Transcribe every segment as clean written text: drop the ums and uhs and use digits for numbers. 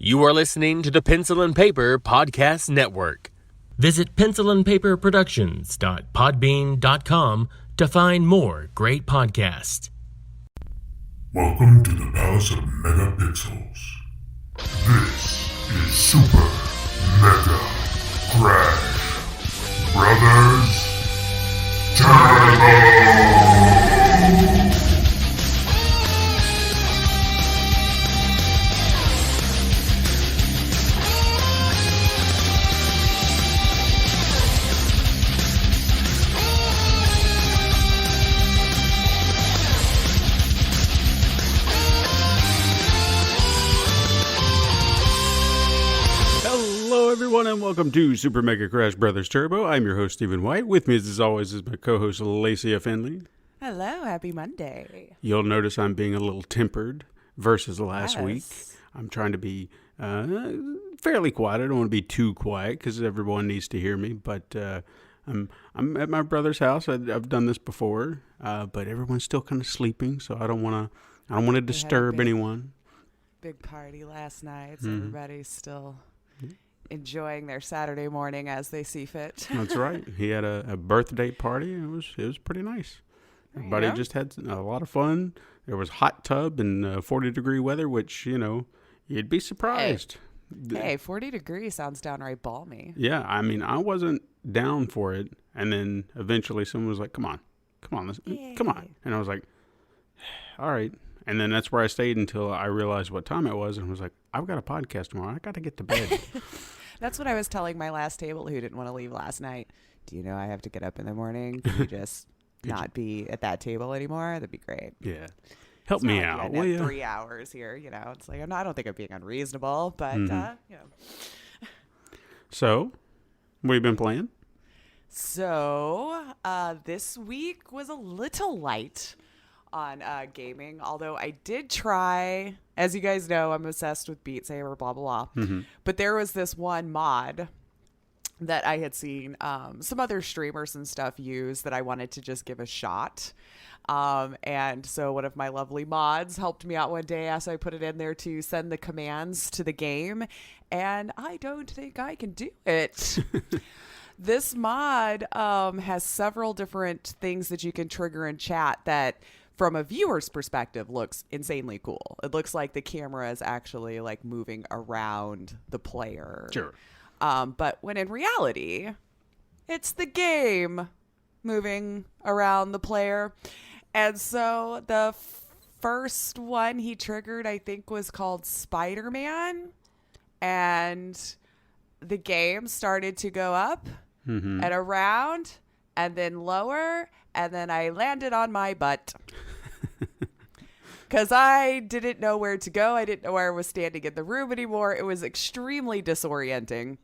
You are listening to the Pencil and Paper Podcast Network. Visit pencilandpaperproductions.podbean.com to find more great podcasts. Welcome to the Palace of Megapixels. This is Super Mega Crash Brothers Turbo! Hello, everyone, and welcome to Super Mega Crash Brothers Turbo. I'm your host, Stephen White. With me, as always, is my co-host, Lacey Finley. Hello, happy Monday. You'll notice I'm being a little tempered versus last week. I'm trying to be fairly quiet. I don't want to be too quiet because everyone needs to hear me. But I'm at my brother's house. I've done this before, but everyone's still kind of sleeping, so I don't want to disturb anyone. Big party last night, so everybody's still enjoying their Saturday morning as they see fit. That's right. He had a birthday party, and it was pretty nice. Everybody just had a lot of fun. There was hot tub and 40-degree weather, which, you'd be surprised. Hey, 40 degrees sounds downright balmy. Yeah, I mean, I wasn't down for it, and then eventually someone was like, come on, come on. And I was like, all right. And then that's where I stayed until I realized what time it was and was like, I've got a podcast tomorrow. I got to get to bed. That's what I was telling my last table who didn't want to leave last night. Do you know I have to get up in the morning? Can you just not be at that table anymore? That'd be great. Yeah. Help me out, will you? 3 hours here, It's like, I don't think I'm being unreasonable, but, So, what have you been playing? So, this week was a little light on gaming, although I did try, as you guys know, I'm obsessed with Beat Saber, blah, blah, blah. But there was this one mod that I had seen some other streamers and stuff use that I wanted to just give a shot. And so one of my lovely mods helped me out one day as I put it in there to send the commands to the game, and I don't think I can do it. This mod has several different things that you can trigger in chat that, from a viewer's perspective, looks insanely cool. It looks like the camera is actually like moving around the player. Sure. But when in reality, it's the game moving around the player. And so the first one he triggered, I think, was called Spider-Man. And the game started to go up and around and then lower. And then I landed on my butt because I didn't know where to go. I didn't know where I was standing in the room anymore. It was extremely disorienting,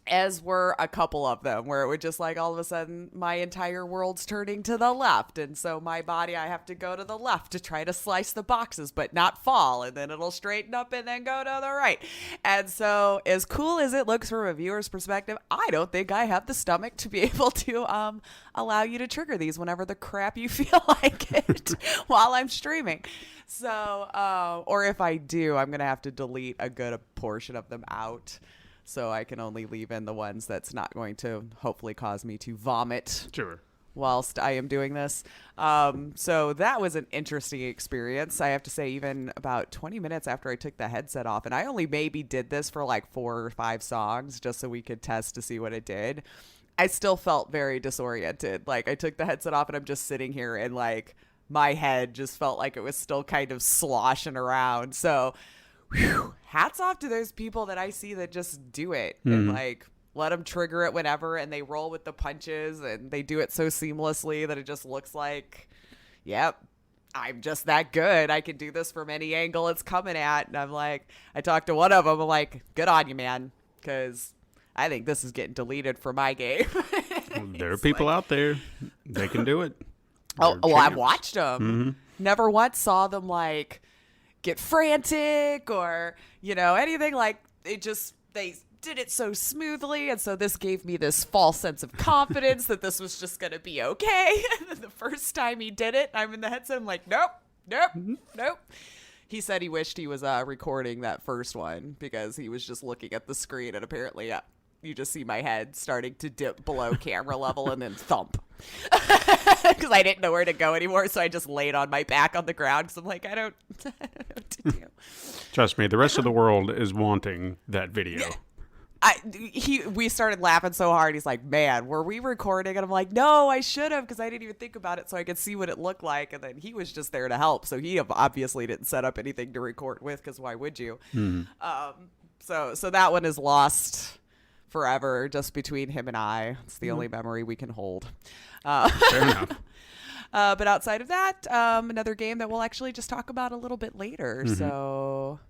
as were a couple of them, where it would just like all of a sudden my entire world's turning to the left. And so my body, I have to go to the left to try to slice the boxes, but not fall. And then it'll straighten up and then go to the right. And so as cool as it looks from a viewer's perspective, I don't think I have the stomach to be able to allow you to trigger these whenever the crap you feel like it while I'm streaming. So, or if I do, I'm going to have to delete a good portion of them out. So I can only leave in the ones that's not going to hopefully cause me to vomit. Sure. Whilst I am doing this. So that was an interesting experience. I have to say, even about 20 minutes after I took the headset off, and I only maybe did this for like 4 or 5 songs just so we could test to see what it did. I still felt very disoriented. Like I took the headset off and I'm just sitting here and like my head just felt like it was still kind of sloshing around. So whew, hats off to those people that I see that just do it and like let them trigger it whenever, and they roll with the punches and they do it so seamlessly that it just looks like, yep, I'm just that good. I can do this from any angle it's coming at. And I'm like, I talked to one of them. I'm like, good on you, man, because I think this is getting deleted from my game. There are people out there. They can do it. Well, I've watched them. Never once saw them like get frantic or, anything. Like they did it so smoothly. And so this gave me this false sense of confidence that this was just going to be okay. And then the first time he did it, I'm in the headset. I'm like, nope. He said he wished he was recording that first one because he was just looking at the screen and apparently you just see my head starting to dip below camera level and then thump. Because I didn't know where to go anymore, so I just laid on my back on the ground because I'm like, I don't know what to do. Trust me, the rest of the world is wanting that video. We started laughing so hard. He's like, man, were we recording? And I'm like, no, I should have because I didn't even think about it so I could see what it looked like. And then he was just there to help. So he obviously didn't set up anything to record with because why would you? So that one is lost forever just between him and I. It's the only memory we can hold. Fair enough. But outside of that, another game that we'll actually just talk about a little bit later. So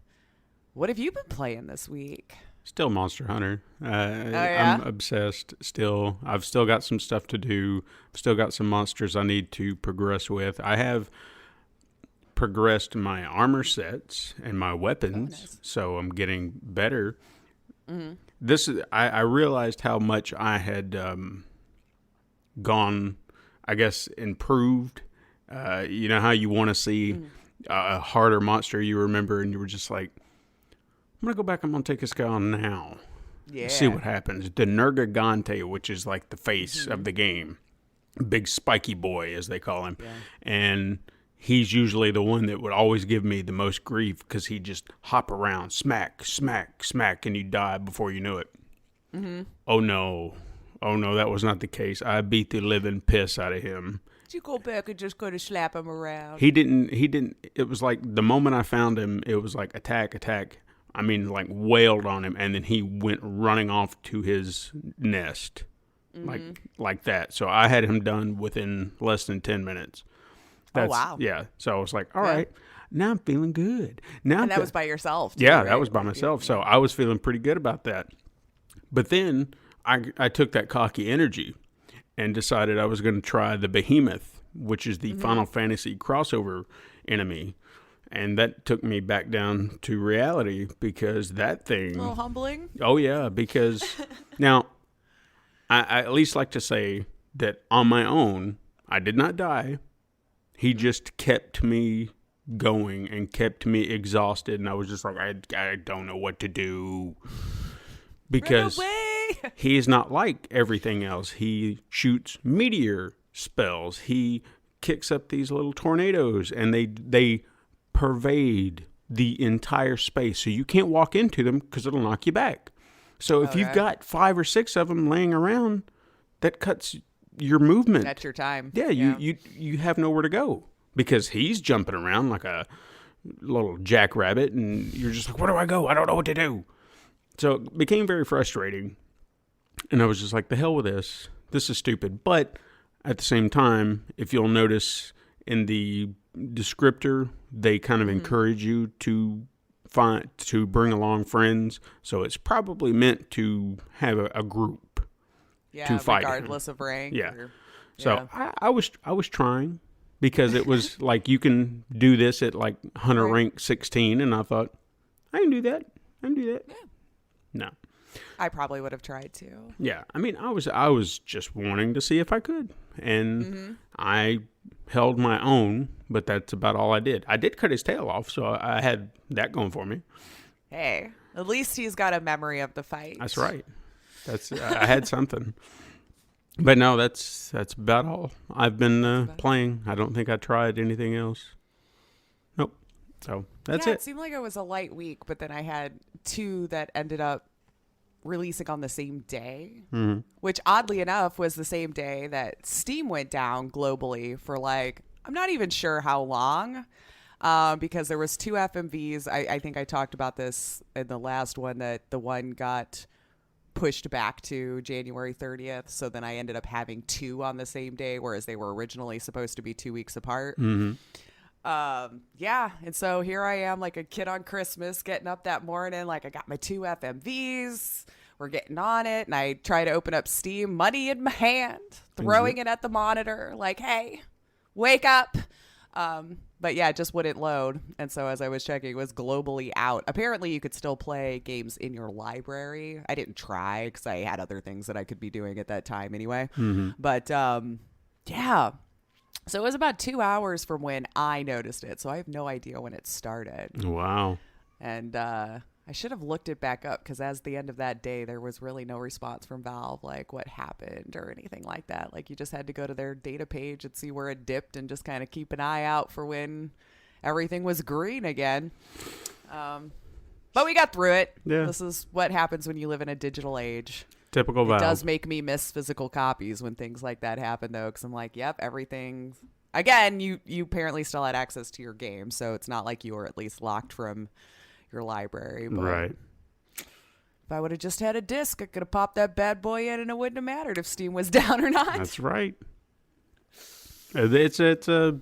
what have you been playing this week? Still Monster Hunter. yeah? I'm obsessed still. I've still got some stuff to do. I've still got some monsters I need to progress with. I have progressed my armor sets and my weapons, so I'm getting better. I realized how much I had gone, I guess, improved. You know how you want to see a harder monster you remember, and you were just like, I'm going to go back, I'm going to take this guy on now. Yeah. See what happens. The Nergigante, which is like the face of the game. Big spiky boy, as they call him. Yeah. And he's usually the one that would always give me the most grief because he'd just hop around, smack, smack, smack, and you die before you knew it. Oh, no, that was not the case. I beat the living piss out of him. Did you go back and just go to slap him around? He didn't. It was like the moment I found him, it was like attack. I mean, like wailed on him, and then he went running off to his nest, like that. So I had him done within less than 10 minutes. Oh, wow. Yeah. So I was like, all right, now I'm feeling good. And that was by yourself, too, yeah, right? that was by myself. So I was feeling pretty good about that. But then I took that cocky energy and decided I was going to try the Behemoth, which is the Final Fantasy crossover enemy. And that took me back down to reality because that thing... A little humbling? Oh, yeah, because... Now, I at least like to say that on my own, I did not die. He just kept me going and kept me exhausted. And I was just like, I don't know what to do. Because he is not like everything else. He shoots meteor spells. He kicks up these little tornadoes, and they pervade the entire space. So you can't walk into them because it'll knock you back. So if you've got 5 or 6 of them laying around, that cuts your movement. That's your time. Yeah, you have nowhere to go because he's jumping around like a little jackrabbit, and you're just like, where do I go? I don't know what to do. So it became very frustrating, and I was just like, the hell with this. This is stupid. But at the same time, if you'll notice in the descriptor, they kind of encourage you to bring along friends. So it's probably meant to have a group to fight regardless of rank. Yeah. So I was trying because it was like you can do this at like hunter rank 16, and I thought I can do that. Yeah. No. I probably would have tried to. Yeah. I mean, I was just wanting to see if I could. And I held my own, but that's about all I did. I did cut his tail off, so I had that going for me. Hey, at least he's got a memory of the fight. That's right. I had something. But no, that's about all I've been playing. I don't think I tried anything else. Nope. So that's it. It seemed like it was a light week, but then I had 2 that ended up releasing on the same day, which oddly enough was the same day that Steam went down globally for like, I'm not even sure how long, because there was 2 FMVs. I think I talked about this in the last one, that the one got pushed back to January 30th. So then I ended up having 2 on the same day, whereas they were originally supposed to be 2 weeks apart. And so here I am, like a kid on Christmas, getting up that morning, like I got my 2 FMVs, we're getting on it, and I try to open up Steam, money in my hand, throwing it at the monitor, like, hey, wake up. But yeah, it just wouldn't load. And so as I was checking, it was globally out. Apparently you could still play games in your library. I didn't try because I had other things that I could be doing at that time anyway. But yeah. So it was about 2 hours from when I noticed it. So I have no idea when it started. Wow. And I should have looked it back up because as the end of that day, there was really no response from Valve, like what happened or anything like that. Like you just had to go to their data page and see where it dipped and just kind of keep an eye out for when everything was green again. But we got through it. Yeah. This is what happens when you live in a digital age. Typical Valve. It does make me miss physical copies when things like that happen, though, because I'm like, yep, everything. Again, you apparently still had access to your game, so it's not like you were at least locked from your library. But Right. if I would have just had a disc, I could have popped that bad boy in, and it wouldn't have mattered if Steam was down or not. That's right. It's a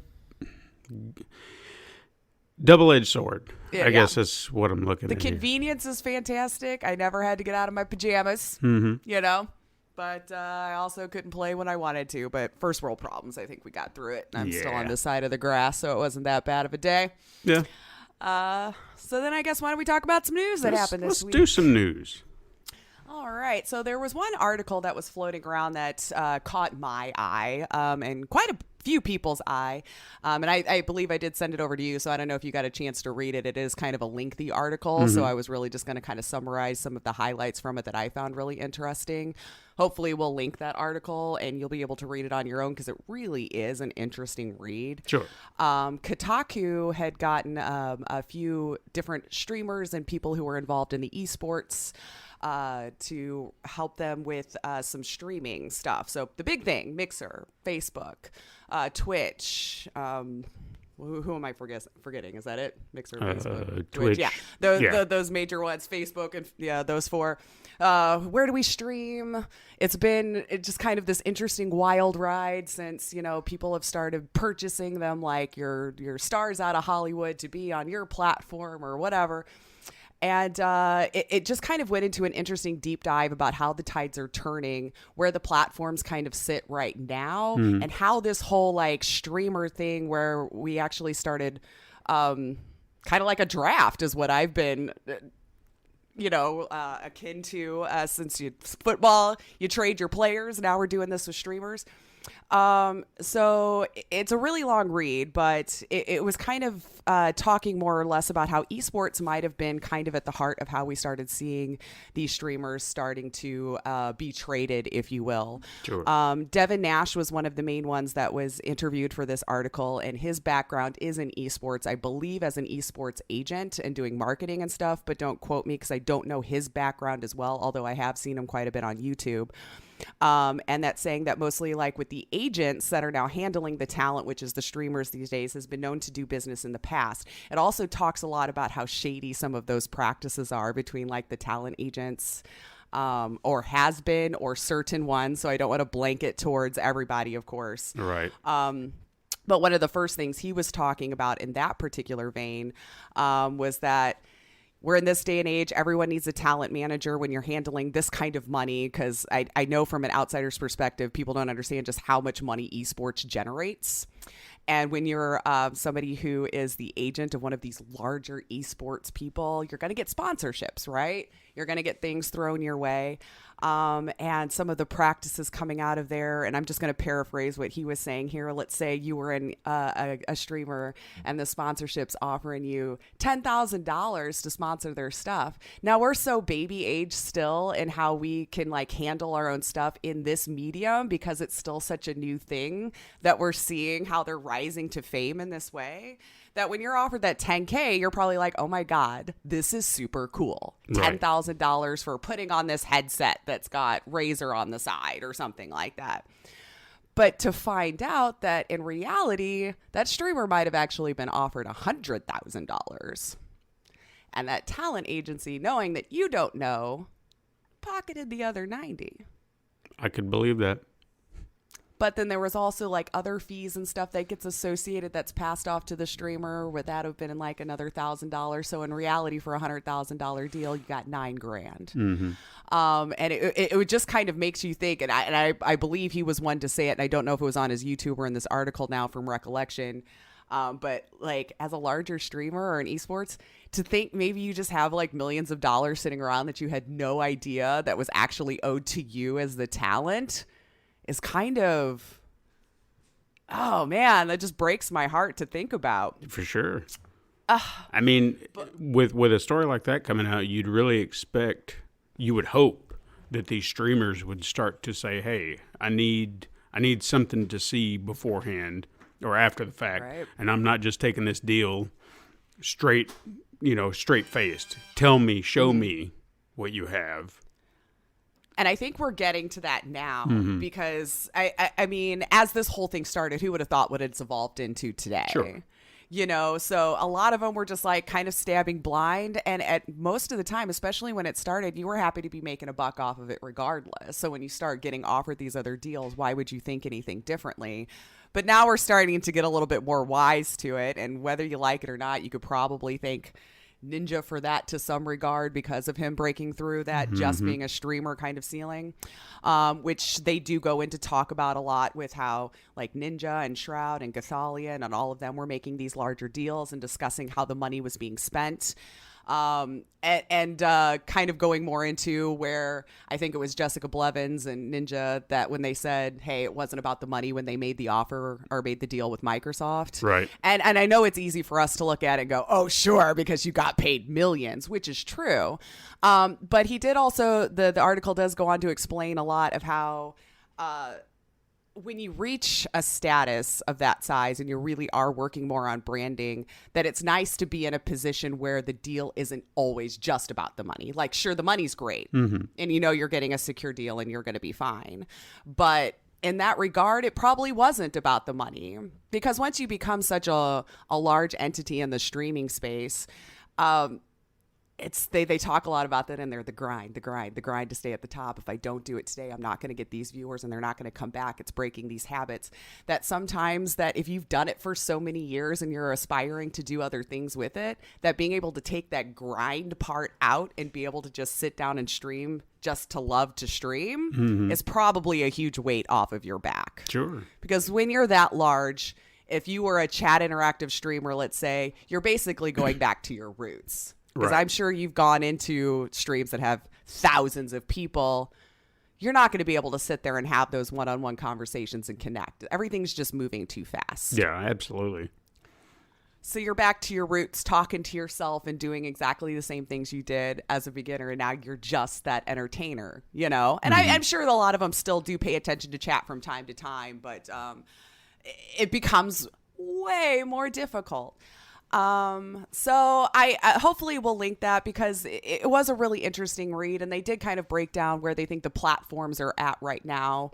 double-edged sword. Yeah, I guess that's what I'm looking The at here. convenience is fantastic. I never had to get out of my pajamas, you know. But I also couldn't play when I wanted to. But first world problems, I think we got through it. I'm still on Yeah. this side of the grass, so it wasn't that bad of a day. Yeah. So then I guess why don't we talk about some news that happened this week? Let's do some news. All right. So there was one article that was floating around that caught my eye and quite a few people's eye. And I believe I did send it over to you, so I don't know if you got a chance to read it. It is kind of a lengthy article, so I was really just going to kind of summarize some of the highlights from it that I found really interesting. Hopefully we'll link that article and you'll be able to read it on your own because it really is an interesting read. Sure. Kotaku had gotten a few different streamers and people who were involved in the esports to help them with some streaming stuff. So the big thing, Mixer, Facebook, Twitch, who am I forgetting? Is that it? Mixer, Facebook, Twitch. Yeah. Those major ones, Facebook and those four. Where do we stream? It's been just kind of this interesting wild ride since, people have started purchasing them like your stars out of Hollywood to be on your platform or whatever. And it just kind of went into an interesting deep dive about how the tides are turning, where the platforms kind of sit right now, and how this whole like streamer thing where we actually started kind of like a draft is what I've been akin to since football, you trade your players. Now we're doing this with streamers. So it's a really long read, but it was kind of talking more or less about how esports might have been kind of at the heart of how we started seeing these streamers starting to be traded, if you will. Sure. Devin Nash was one of the main ones that was interviewed for this article, and his background is in esports, I believe as an esports agent and doing marketing and stuff, but don't quote me because I don't know his background as well, although I have seen him quite a bit on YouTube. And that's saying that mostly like with the agents that are now handling the talent, which is the streamers these days, has been known to do business in the past. It also talks a lot about how shady some of those practices are between like the talent agents or has been or certain ones. So I don't want to blanket towards everybody, of course. Right. But one of the first things he was talking about in that particular vein was that we're in this day and age, everyone needs a talent manager when you're handling this kind of money, because I know from an outsider's perspective, people don't understand just how much money esports generates. And when you're somebody who is the agent of one of these larger esports people, you're going to get sponsorships, right? You're going to get things thrown your way. And some of the practices coming out of there, and I'm just going to paraphrase what he was saying here. Let's say you were in a streamer and the sponsorship's offering you $10,000 to sponsor their stuff. Now we're so baby age still in how we can like handle our own stuff in this medium because it's still such a new thing that we're seeing how they're rising to fame in this way. That when you're offered that $10K, you're probably like, oh my God, this is super cool. Right. $10,000 for putting on this headset that's got Razer on the side or something like that. But to find out that in reality, that streamer might have actually been offered $100,000. And that talent agency, knowing that you don't know, pocketed the other 90. I could believe that. But then there was also like other fees and stuff that gets associated that's passed off to the streamer. Would that have been in like another $1,000? So in reality, for $100,000 deal, you got $9,000. And it just kind of makes you think. And I believe he was one to say it. And I don't know if it was on his YouTube or in this article now from recollection. But like as a larger streamer or in esports, to think maybe you just have like millions of dollars sitting around that you had no idea that was actually owed to you as the talent is kind of, Oh man, that just breaks my heart to think about. For sure. I mean, with a story like that coming out, you'd really expect, you would hope that these streamers would start to say, "Hey, I need something to see beforehand or after the fact, Right. and I'm not just taking this deal straight faced. Tell me, show me what you have." And I think we're getting to that now Mm-hmm. because I mean, as this whole thing started, who would have thought what it's evolved into today? Sure. You know, so a lot of them were just like kind of stabbing blind. And at most of the time, especially when it started, you were happy to be making a buck off of it regardless. So when you start getting offered these other deals, why would you think anything differently? But now we're starting to get a little bit more wise to it. And whether you like it or not, you could probably thank Ninja for that to some regard because of him breaking through that just being a streamer kind of ceiling, which they do go into talk about a lot with how like Ninja and Shroud and Gothalion and all of them were making these larger deals and discussing how the money was being spent. And kind of going more into where I think it was Jessica Blevins and Ninja that when they said, hey, it wasn't about the money when they made the offer or made the deal with Microsoft. Right. And I know it's easy for us to look at it and go, oh, sure, because you got paid millions, which is true. But he did also, the article does go on to explain a lot of how, when you reach a status of that size and you really are working more on branding, that it's nice to be in a position where the deal isn't always just about the money. Like, sure, the money's great and you know you're getting a secure deal and you're going to be fine. But in that regard, it probably wasn't about the money because once you become such a large entity in the streaming space, they talk a lot about that in there, the grind to stay at the top. If I don't do it today, I'm not going to get these viewers and they're not going to come back. It's breaking these habits that sometimes that if you've done it for so many years and you're aspiring to do other things with it, that being able to take that grind part out and be able to just sit down and stream just to love to stream is probably a huge weight off of your back. Sure. Because when you're that large, if you were a chat interactive streamer, let's say, you're basically going back to your roots. Because Right. I'm sure you've gone into streams that have thousands of people. You're not going to be able to sit there and have those one-on-one conversations and connect. Everything's just moving too fast. Yeah, absolutely. So you're back to your roots, talking to yourself and doing exactly the same things you did as a beginner. And now you're just that entertainer, you know? And I'm sure that a lot of them still do pay attention to chat from time to time, but it becomes way more difficult. So I hopefully we'll link that because it was a really interesting read and they did kind of break down where they think the platforms are at right now.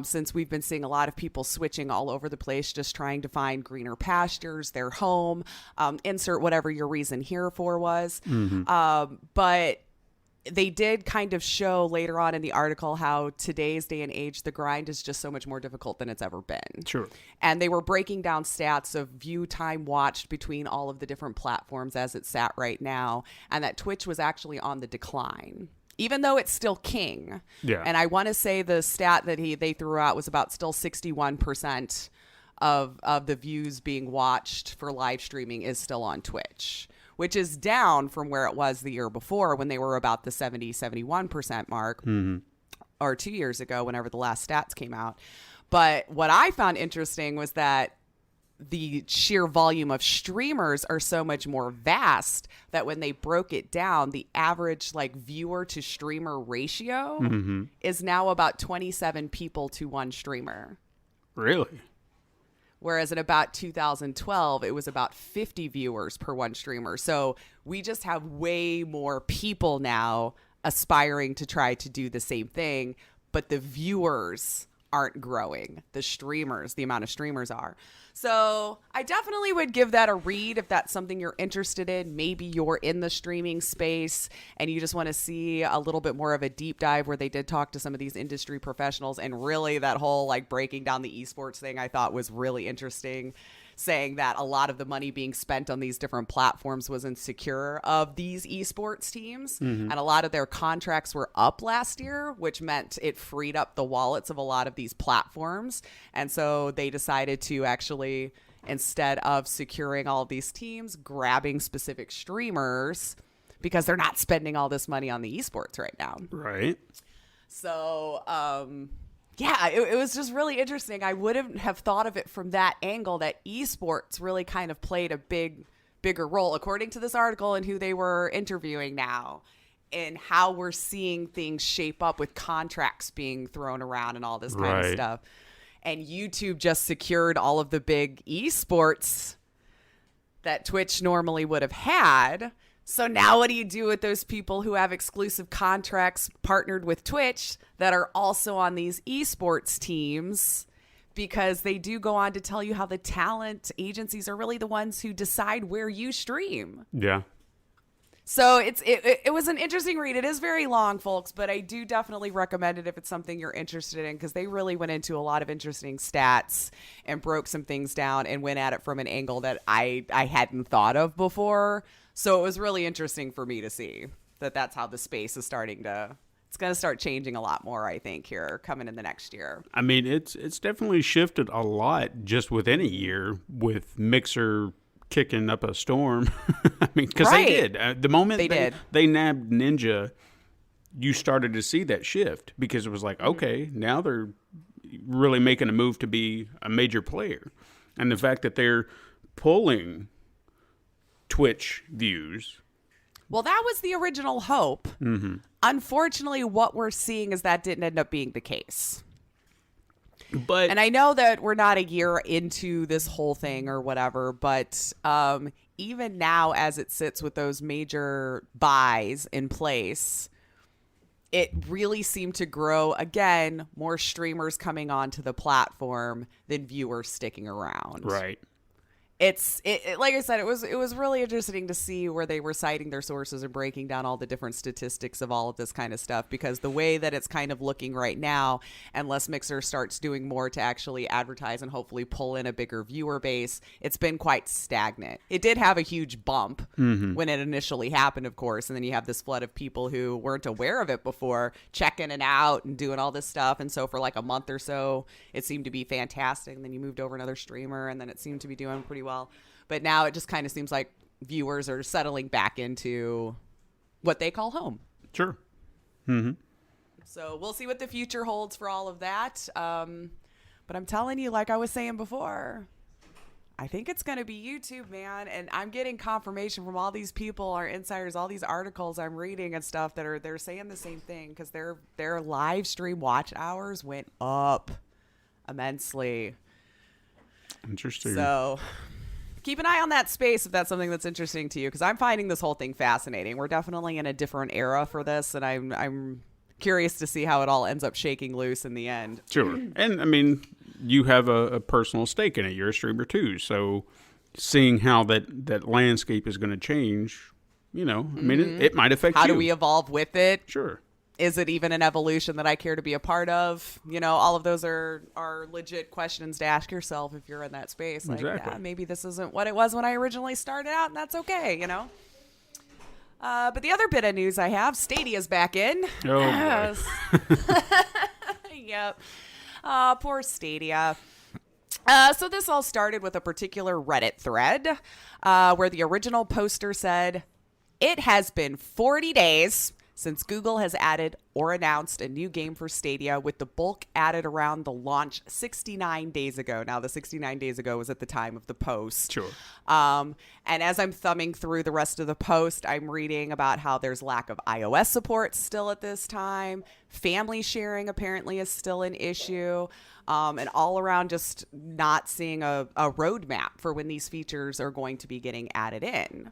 Since we've been seeing a lot of people switching all over the place, just trying to find greener pastures, their home, insert whatever your reason here for was. But they did kind of show later on in the article how today's day and age, the grind is just so much more difficult than it's ever been. Sure. And they were breaking down stats of view time watched between all of the different platforms as it sat right now. And that Twitch was actually on the decline, even though it's still king. Yeah. And I want to say the stat that they threw out was about still 61% of the views being watched for live streaming is still on Twitch, which is down from where it was the year before when they were about the 71% mark, or 2 years ago, whenever the last stats came out. But what I found interesting was that the sheer volume of streamers are so much more vast that when they broke it down, the average like viewer to streamer ratio is now about 27 people to one streamer. Really? Whereas in about 2012, it was about 50 viewers per one streamer. So we just have way more people now aspiring to try to do the same thing, but the viewers aren't growing. The streamers, the amount of streamers are. So I definitely would give that a read if that's something you're interested in. Maybe you're in the streaming space and you just want to see a little bit more of a deep dive where they did talk to some of these industry professionals. And really that whole like breaking down the esports thing I thought was really interesting, saying that a lot of the money being spent on these different platforms was insecure of these esports teams. And a lot of their contracts were up last year, which meant it freed up the wallets of a lot of these platforms. And so they decided to actually, instead of securing all of these teams, grabbing specific streamers because they're not spending all this money on the esports right now. Right. So, yeah, it was just really interesting. I wouldn't have thought of it from that angle, that esports really kind of played a bigger role, according to this article and who they were interviewing now, in how we're seeing things shape up with contracts being thrown around and all this kind of stuff. And YouTube just secured all of the big esports that Twitch normally would have had. So now what do you do with those people who have exclusive contracts partnered with Twitch that are also on these esports teams? Because they do go on to tell you how the talent agencies are really the ones who decide where you stream. Yeah. So it was an interesting read. It is very long, folks, but I do definitely recommend it if it's something you're interested in, because they really went into a lot of interesting stats and broke some things down and went at it from an angle that I hadn't thought of before. So it was really interesting for me to see that that's how the space is starting to, it's going to start changing a lot more, I think, here coming in the next year. I mean, it's definitely shifted a lot just within a year with Mixer kicking up a storm. I mean, because they did. The moment they nabbed Ninja, you started to see that shift, because it was like, okay, now they're really making a move to be a major player. And the fact that they're pulling Twitch views. Well, that was the original hope. Mm-hmm. Unfortunately, what we're seeing is that didn't end up being the case. And I know that we're not a year into this whole thing or whatever, but even now as it sits with those major buys in place, it really seemed to grow, again, more streamers coming onto the platform than viewers sticking around. Right. It's like I said, it was really interesting to see where they were citing their sources and breaking down all the different statistics of all of this kind of stuff, because the way that it's kind of looking right now, unless Mixer starts doing more to actually advertise and hopefully pull in a bigger viewer base, it's been quite stagnant. It did have a huge bump when it initially happened, of course, and then you have this flood of people who weren't aware of it before checking it out and doing all this stuff. And so for like a month or so, it seemed to be fantastic. And then you moved over another streamer, and then it seemed to be doing pretty well. But now it just kind of seems like viewers are settling back into what they call home. Sure. Mm-hmm. So we'll see what the future holds for all of that. But I'm telling you, like I was saying before, I think it's going to be YouTube, man. And I'm getting confirmation from all these people, our insiders, all these articles I'm reading and stuff they're saying the same thing, because their live stream watch hours went up immensely. Interesting. So keep an eye on that space if that's something that's interesting to you, because I'm finding this whole thing fascinating. We're definitely in a different era for this, and I'm curious to see how it all ends up shaking loose in the end. Sure. And I mean, you have a personal stake in it. You're a streamer too, so seeing how that landscape is going to change, I mean, it might affect you. How do we evolve with it? Sure. Is it even an evolution that I care to be a part of? All of those are legit questions to ask yourself if you're in that space. Like, exactly. Yeah, maybe this isn't what it was when I originally started out, and that's okay, But the other bit of news I have, Stadia's back in. Oh, yes. Yep. Poor Stadia. So this all started with a particular Reddit thread where the original poster said, "It has been 40 days since Google has added or announced a new game for Stadia, with the bulk added around the launch 69 days ago." Now, the 69 days ago was at the time of the post. Sure. And as I'm thumbing through the rest of the post, I'm reading about how there's lack of iOS support still at this time. Family sharing apparently is still an issue. And all around just not seeing a roadmap for when these features are going to be getting added in.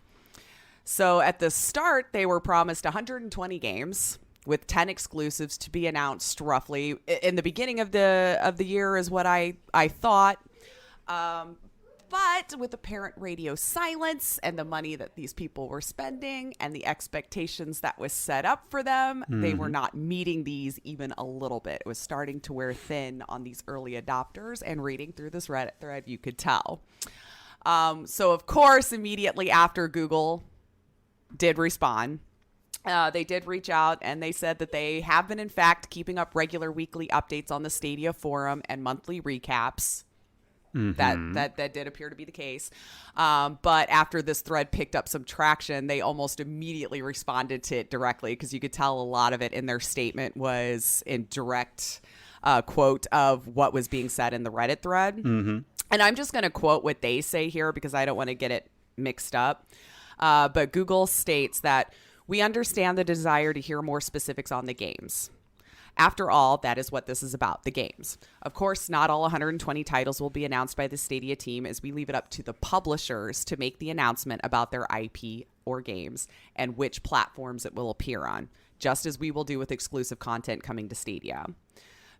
So at the start, they were promised 120 games with 10 exclusives to be announced roughly in the beginning of the year is what I thought. But with apparent radio silence and the money that these people were spending and the expectations that was set up for them, they were not meeting these even a little bit. It was starting to wear thin on these early adopters, and reading through this Reddit thread, you could tell. So of course, immediately after Google did respond, they did reach out, and they said that they have been, in fact, keeping up regular weekly updates on the Stadia forum and monthly recaps. That did appear to be the case. But after this thread picked up some traction, they almost immediately responded to it directly, because you could tell a lot of it in their statement was in direct quote of what was being said in the Reddit thread. Mm-hmm. And I'm just going to quote what they say here because I don't want to get it mixed up. But Google states that we understand the desire to hear more specifics on the games. After all, that is what this is about, the games. Of course, not all 120 titles will be announced by the Stadia team as we leave it up to the publishers to make the announcement about their IP or games and which platforms it will appear on, just as we will do with exclusive content coming to Stadia.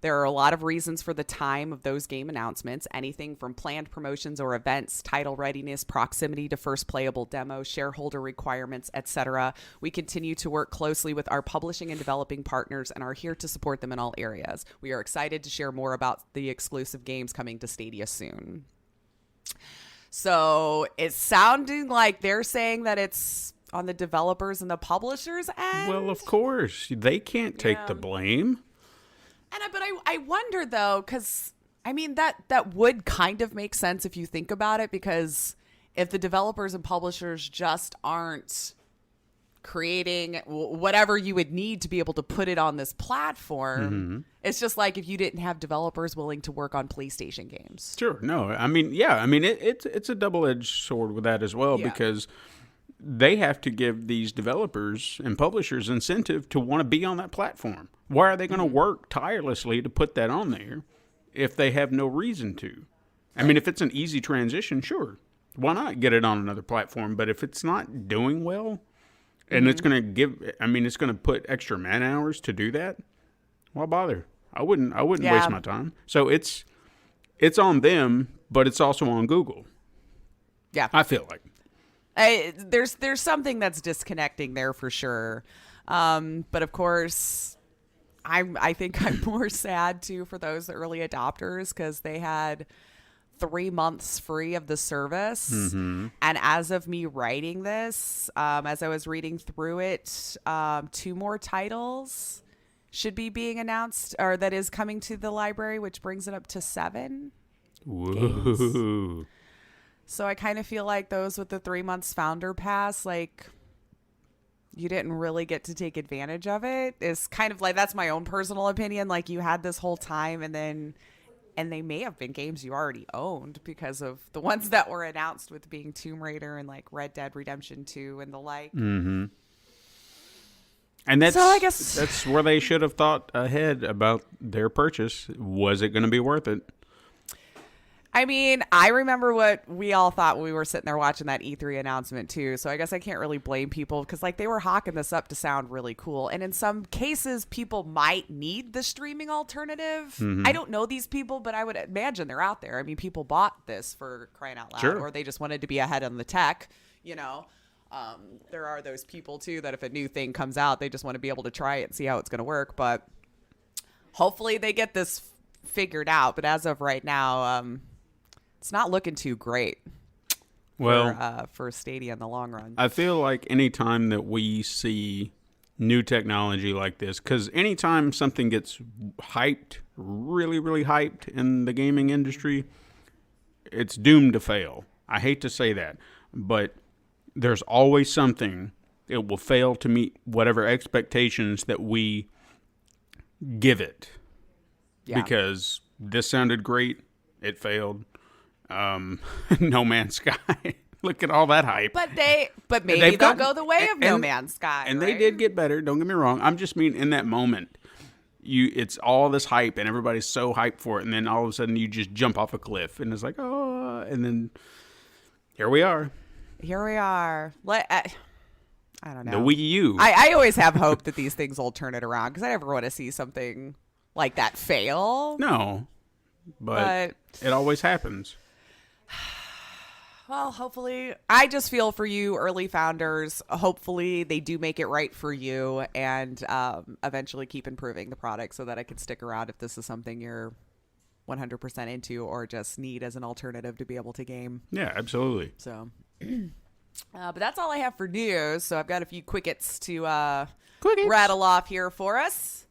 There are a lot of reasons for the time of those game announcements, anything from planned promotions or events, title readiness, proximity to first playable demo, shareholder requirements, etc. We continue to work closely with our publishing and developing partners and are here to support them in all areas. We are excited to share more about the exclusive games coming to Stadia soon. So it's sounding like they're saying that it's on the developers and the publishers' end. Well, of course. They can't take the blame. But I wonder, though, because, I mean, that would kind of make sense if you think about it, because if the developers and publishers just aren't creating whatever you would need to be able to put it on this platform, it's just like if you didn't have developers willing to work on PlayStation games. Sure. No, I mean, yeah, I mean, it's a double-edged sword with that as well, because they have to give these developers and publishers incentive to want to be on that platform. Why are they going to work tirelessly to put that on there if they have no reason to? I mean, if it's an easy transition, sure. Why not get it on another platform? But if it's not doing well and it's going to it's going to put extra man hours to do that, why bother? I wouldn't waste my time. So it's on them, but it's also on Google. Yeah. I feel like. There's something that's disconnecting there for sure. But of course, I think I'm more sad too for those early adopters because they had 3 months free of the service. Mm-hmm. And as of me writing this, as I was reading through it, 2 more titles should be being announced, or that is coming to the library, which brings it up to 7 games. So I kind of feel like those with the 3 months founder pass, like, you didn't really get to take advantage of it. It's kind of like, that's my own personal opinion. Like, you had this whole time and they may have been games you already owned because of the ones that were announced with being Tomb Raider and like Red Dead Redemption 2 and the like. Mm-hmm. And that's, so I guess that's where they should have thought ahead about their purchase. Was it going to be worth it? I mean, I remember what we all thought when we were sitting there watching that E3 announcement too. So I guess I can't really blame people because like they were hawking this up to sound really cool. And in some cases, people might need the streaming alternative. Mm-hmm. I don't know these people, but I would imagine they're out there. I mean, people bought this for crying out loud, sure, or they just wanted to be ahead on the tech, you know. There are those people too that if a new thing comes out, they just want to be able to try it and see how it's going to work. But hopefully they get this figured out. But as of right now, it's not looking too great for Stadia in the long run. I feel like anytime that we see new technology like this, because anytime something gets hyped, really, really hyped in the gaming industry, it's doomed to fail. I hate to say that, but there's always something that will fail to meet whatever expectations that we give it. Yeah. Because this sounded great, it failed. No Man's Sky. Look at all that hype. But maybe they'll go the way of No Man's Sky. And right? They did get better. Don't get me wrong. I'm just mean in that moment, it's all this hype and everybody's so hyped for it, and then all of a sudden you just jump off a cliff and it's like, oh, and then here we are. I don't know. The Wii U. I always have hope that these things will turn it around because I never want to see something like that fail. No, but it always happens. Well, hopefully, I just feel for you early founders. Hopefully they do make it right for you and eventually keep improving the product so that I can stick around if this is something you're 100% into or just need as an alternative to be able to game. Yeah, absolutely. So, but that's all I have for news. So I've got a few quickets to rattle off here for us.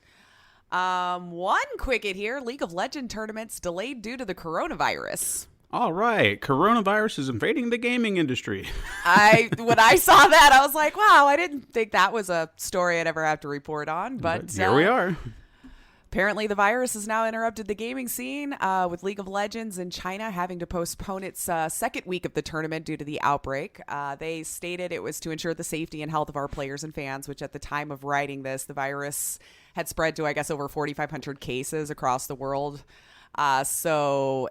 One quicket here, League of Legends tournaments delayed due to the coronavirus. All right. Coronavirus is invading the gaming industry. When I saw that, I was like, wow, I didn't think that was a story I'd ever have to report on. But here we are. Apparently, the virus has now interrupted the gaming scene, with League of Legends in China having to postpone its second week of the tournament due to the outbreak. They stated it was to ensure the safety and health of our players and fans, which at the time of writing this, the virus had spread to, I guess, over 4,500 cases across the world. Obviously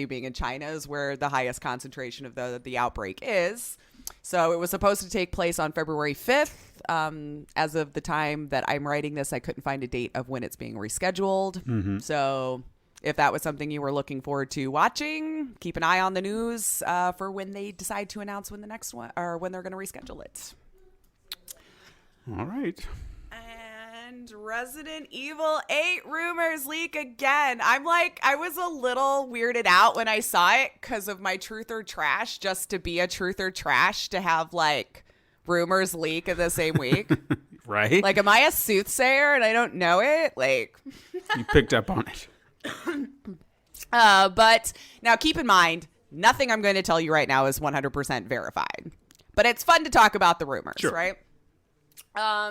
being in China is where the highest concentration of the outbreak is. So it was supposed to take place on February 5th. As of the time that I'm writing this, I couldn't find a date of when it's being rescheduled. Mm-hmm. So if that was something you were looking forward to watching, keep an eye on the news for when they decide to announce when the next one or when they're going to reschedule it. All right. And Resident Evil 8 rumors leak again. I was a little weirded out when I saw it because of my truth or trash, just to be a truth or trash to have like rumors leak in the same week. Right? Like, am I a soothsayer and I don't know it? Like, you picked up on it. But now keep in mind, nothing I'm going to tell you right now is 100% verified. But it's fun to talk about the rumors, sure. Right?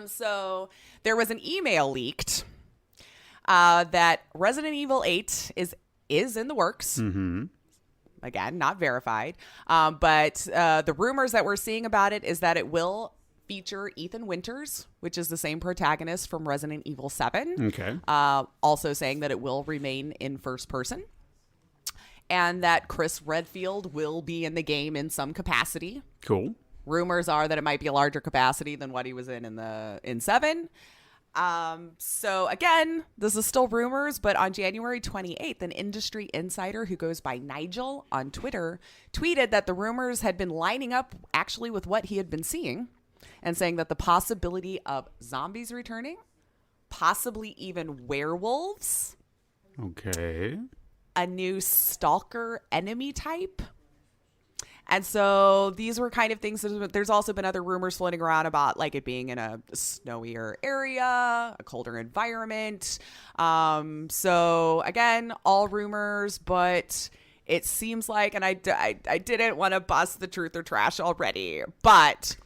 So there was an email leaked that Resident Evil 8 is in the works. Mm-hmm. Again, not verified. But the rumors that we're seeing about it is that it will feature Ethan Winters, which is the same protagonist from Resident Evil 7. Okay. Also saying that it will remain in first person. And that Chris Redfield will be in the game in some capacity. Cool. Rumors are that it might be a larger capacity than what he was in 7. So again, this is still rumors, but on January 28th, an industry insider who goes by Nigel on Twitter tweeted that the rumors had been lining up actually with what he had been seeing, and saying that the possibility of zombies returning, possibly even werewolves, Okay. a new stalker enemy type. And so these were kind of things. There's also been other rumors floating around about like it being in a snowier area, a colder environment. So again, all rumors, but it seems like, and I didn't want to bust the truth or trash already, but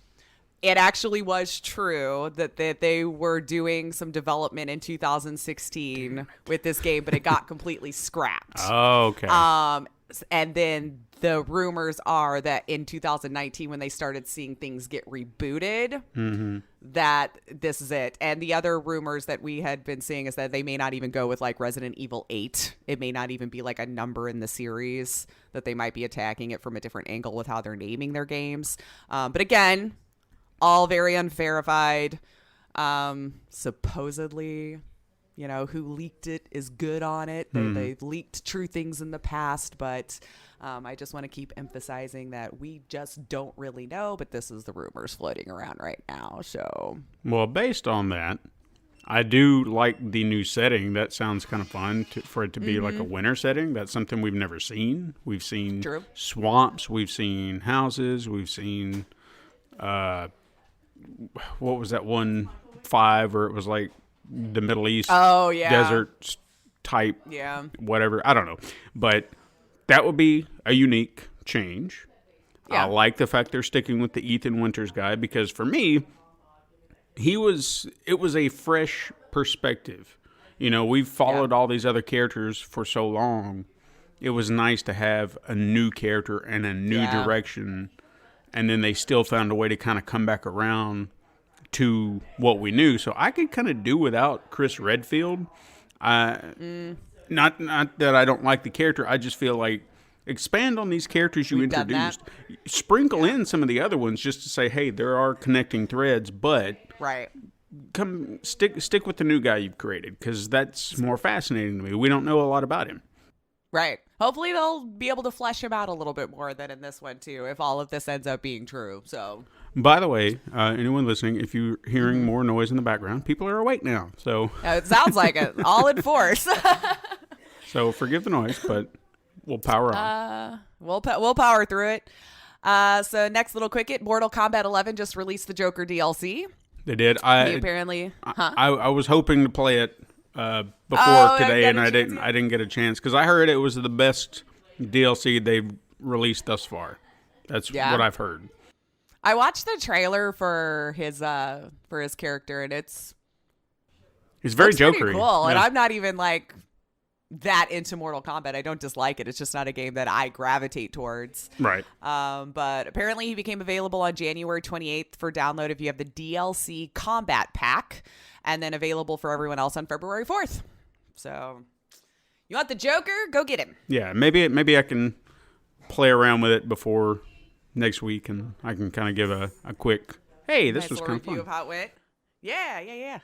it actually was true that they were doing some development in 2016 with this game, but it got completely scrapped. Oh, okay. And then the rumors are that in 2019, when they started seeing things get rebooted, Mm-hmm. that this is it. And the other rumors that we had been seeing is that they may not even go with like Resident Evil 8. It may not even be like a number in the series, that they might be attacking it from a different angle with how they're naming their games. But again, all very unverified. Supposedly, you know, who leaked it is good on it. They've leaked true things in the past, but I just want to keep emphasizing that we just don't really know, but this is the rumors floating around right now. So, Well, based on that, I do like the new setting. That sounds kind of fun for it to be like a winter setting. That's something we've never seen. We've seen True. swamps. We've seen houses. We've seen, what was that 1.5 where it was like the Middle East desert type, whatever. I don't know. But that would be a unique change. Yeah. I like the fact they're sticking with the Ethan Winters guy, because for me, it was a fresh perspective. You know, we've followed all these other characters for so long. It was nice to have a new character and a new direction. And then they still found a way to kind of come back around to what we knew. So I could kind of do without Chris Redfield. Not that I don't like the character. I just feel like expand on these characters you introduced. Sprinkle in some of the other ones just to say, hey, there are connecting threads, but come stick with the new guy you've created, because that's more fascinating to me. We don't know a lot about him. Right. Hopefully they'll be able to flesh him out a little bit more than in this one too, if all of this ends up being true. So, by the way, anyone listening, if you're hearing more noise in the background, people are awake now. So it sounds like it. All in force. So forgive the noise, but we'll power on. We'll power through it. So next little quickie, Mortal Kombat 11 just released the Joker DLC. They did. Apparently, I was hoping to play it before today, and I didn't get a chance because I heard it was the best DLC they've released thus far. That's what I've heard. I watched the trailer for his character, and it's It's very Looks pretty jokery. cool, and Yeah. I'm not even like that into Mortal Kombat. I don't dislike it. It's just not a game that I gravitate towards. Right. But apparently he became available on January 28th for download if you have the DLC Combat Pack, and then available for everyone else on February 4th. So you want the Joker? Go get him. Yeah, maybe I can play around with it before next week, and I can kind of give a quick, hey, this Nice was little kind of review fun. of how it went. Yeah.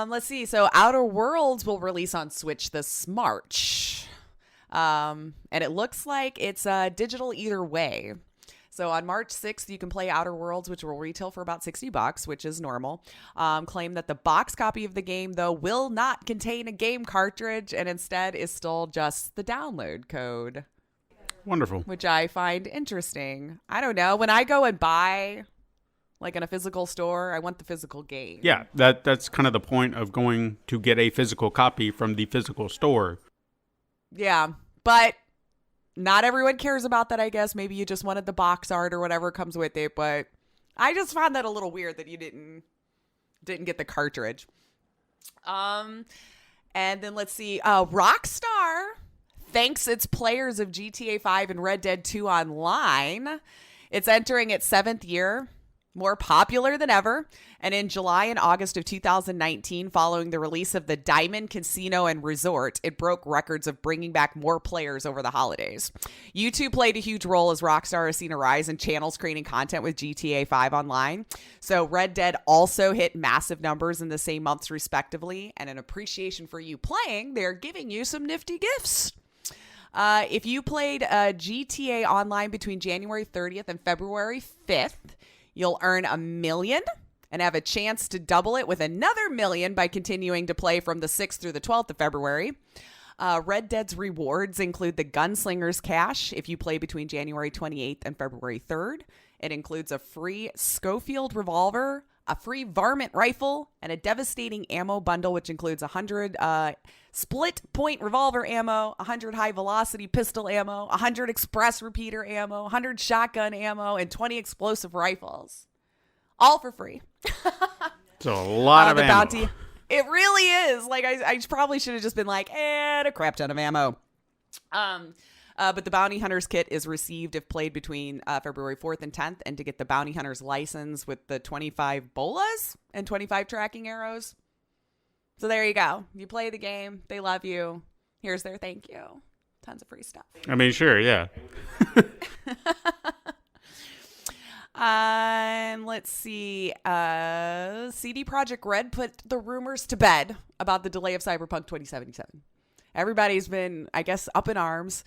Let's see. So Outer Worlds will release on Switch this March. And it looks like it's digital either way. So on March 6th, you can play Outer Worlds, which will retail for about $60, which is normal. Claim that the box copy of the game, though, will not contain a game cartridge and instead is still just the download code, Wonderful. which I find interesting. I don't know. When I go and buy, like in a physical store, I want the physical game. Yeah, that's kind of the point of going to get a physical copy from the physical store. Yeah, but not everyone cares about that, I guess. Maybe you just wanted the box art or whatever comes with it, but I just found that a little weird that you didn't get the cartridge. And then let's see, Rockstar thanks its players of GTA 5 and Red Dead 2 Online. It's entering its 7th year, more popular than ever. And in July and August of 2019, following the release of the Diamond Casino and Resort, it broke records of bringing back more players over the holidays. YouTube played a huge role as Rockstar has seen a rise in channels creating content with GTA 5 Online. So Red Dead also hit massive numbers in the same months respectively. And in appreciation for you playing, they're giving you some nifty gifts. If you played GTA Online between January 30th and February 5th, you'll earn $1 million and have a chance to double it with another $1 million by continuing to play from the 6th through the 12th of February. Red Dead's rewards include the Gunslinger's Cash if you play between January 28th and February 3rd. It includes a free Schofield revolver, a free varmint rifle, and a devastating ammo bundle, which includes 100 split point revolver ammo, 100 high velocity pistol ammo, 100 express repeater ammo, 100 shotgun ammo, and 20 explosive rifles. All for free. It's a lot of the ammo. bounty. It really is. Like I probably should have just been like, a crap ton of ammo. But the Bounty Hunter's kit is received if played between February 4th and 10th. And to get the Bounty Hunter's license with the 25 bolas and 25 tracking arrows. So there you go. You play the game. They love you. Here's their thank you. Tons of free stuff. I mean, sure, yeah. Let's see. CD Projekt Red put the rumors to bed about the delay of Cyberpunk 2077. Everybody's been, I guess, up in arms.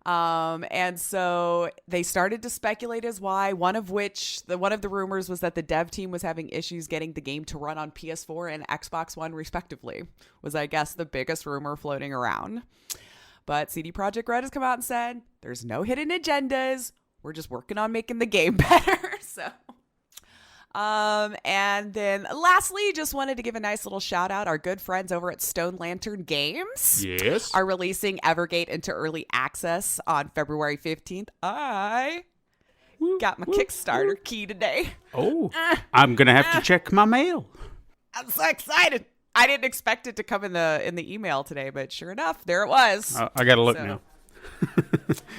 And so they started to speculate as why, one of the rumors was that the dev team was having issues getting the game to run on PS4 and Xbox One respectively, was, I guess, the biggest rumor floating around. But CD Projekt Red has come out and said, there's no hidden agendas. We're just working on making the game better. So, and then lastly, just wanted to give a nice little shout out. Our good friends over at Stone Lantern Games Yes. are releasing Evergate into early access on February 15th. I got my Kickstarter key today. Oh, I'm going to have to check my mail. I'm so excited. I didn't expect it to come in the email today, but sure enough, there it was. I got to look So, now.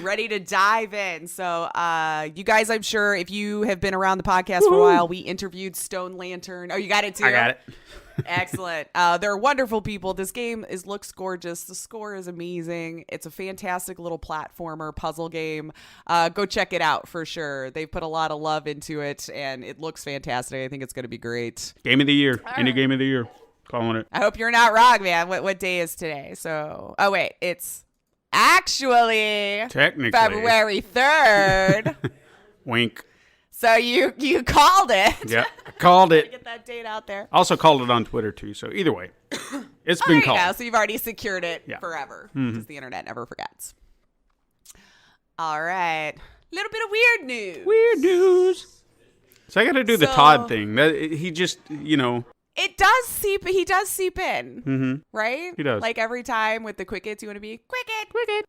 ready to dive in. So, you guys, I'm sure if you have been around the podcast for a while, we interviewed Stone Lantern. Oh, you got it too? I got it. Excellent. They're wonderful people. This game looks gorgeous. The score is amazing. It's a fantastic little platformer puzzle game. Go check it out for sure. They've put a lot of love into it, and it looks fantastic. I think it's going to be great. Game of the year. Any game of the year. Calling it. I hope you're not wrong, man. What day is today? So, oh wait, it's actually Technically. February 3rd. Wink. So you called it. Yeah, I called it. Get that date out there. Also called it on Twitter, too. So either way, it's been There you called. go. So you've already secured it Yeah. forever because the internet never forgets. All right. Little bit of weird news. Weird news. So I got to do the So- Todd thing. He just, It does seep. He does seep in, right? He does. Like every time with the quickets, you want to be quicket.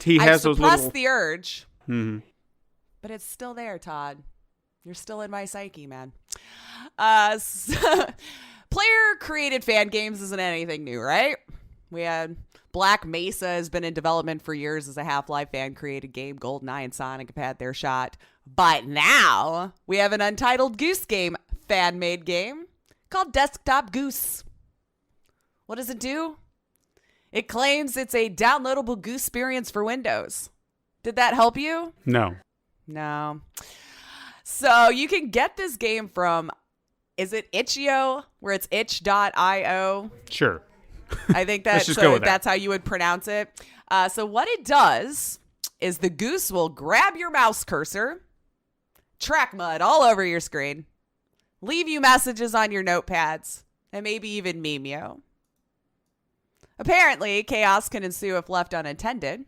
he I've has those suppressed little. the urge, Mhm. but it's still there, Todd. You're still in my psyche, man. Player-created fan games isn't anything new, right? We had Black Mesa has been in development for years as a Half-Life fan-created game. GoldenEye and Sonic have had their shot. But now we have an Untitled Goose Game fan-made game called Desktop Goose. What does it do? It claims it's a downloadable goose experience for Windows. Did that help you? No. No. So you can get this game from, is it itch.io, where it's itch.io? Sure. I think Let's just go with that. That's how you would pronounce it. So what it does is the goose will grab your mouse cursor, track mud all over your screen, leave you messages on your notepads, and maybe even meme you. Apparently, chaos can ensue if left unattended.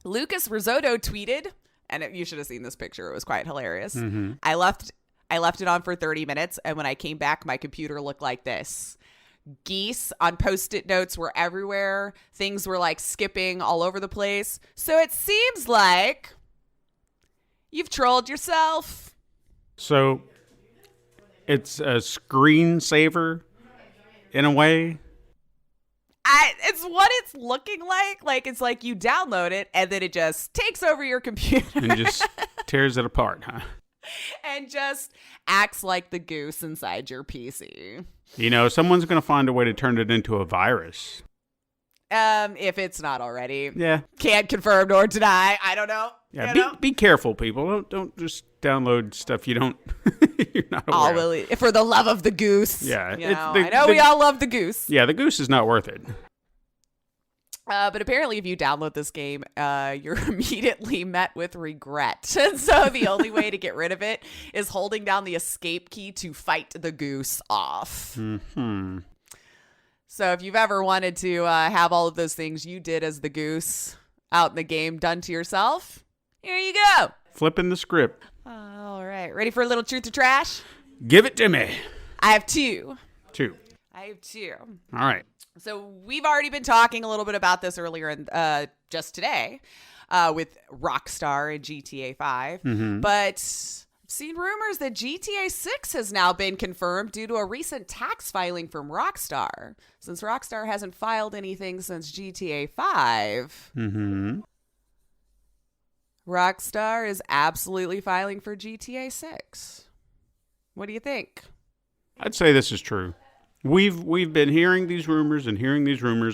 Lucas Risotto tweeted, and you should have seen this picture. It was quite hilarious. Mm-hmm. I left it on for 30 minutes, and when I came back, my computer looked like this. Geese on Post-it notes were everywhere. Things were like skipping all over the place. So it seems like you've trolled yourself. So it's a screensaver in a way. It's what it's looking like. Like, it's like you download it and then it just takes over your computer. And just tears it apart, huh? And just acts like the goose inside your PC. You know, someone's going to find a way to turn it into a virus. If it's not already. Yeah. Can't confirm nor deny. I don't know. Yeah, be careful, people. Don't just download stuff you're not aware of. For the love of the goose. Yeah. I know we all love the goose. Yeah, the goose is not worth it. But apparently if you download this game, you're immediately met with regret. And so the only way to get rid of it is holding down the escape key to fight the goose off. Mm-hmm. So if you've ever wanted to have all of those things you did as the goose out in the game done to yourself, here you go. Flipping the script. All right. Ready for a little truth or trash? Give it to me. I have two. I have two. All right. So we've already been talking a little bit about this earlier in just today with Rockstar and GTA 5. Mm-hmm. But I've seen rumors that GTA 6 has now been confirmed due to a recent tax filing from Rockstar. Since Rockstar hasn't filed anything since GTA 5, Mm-hmm. Rockstar is absolutely filing for GTA 6. What do you think? I'd say this is true. We've been hearing these rumors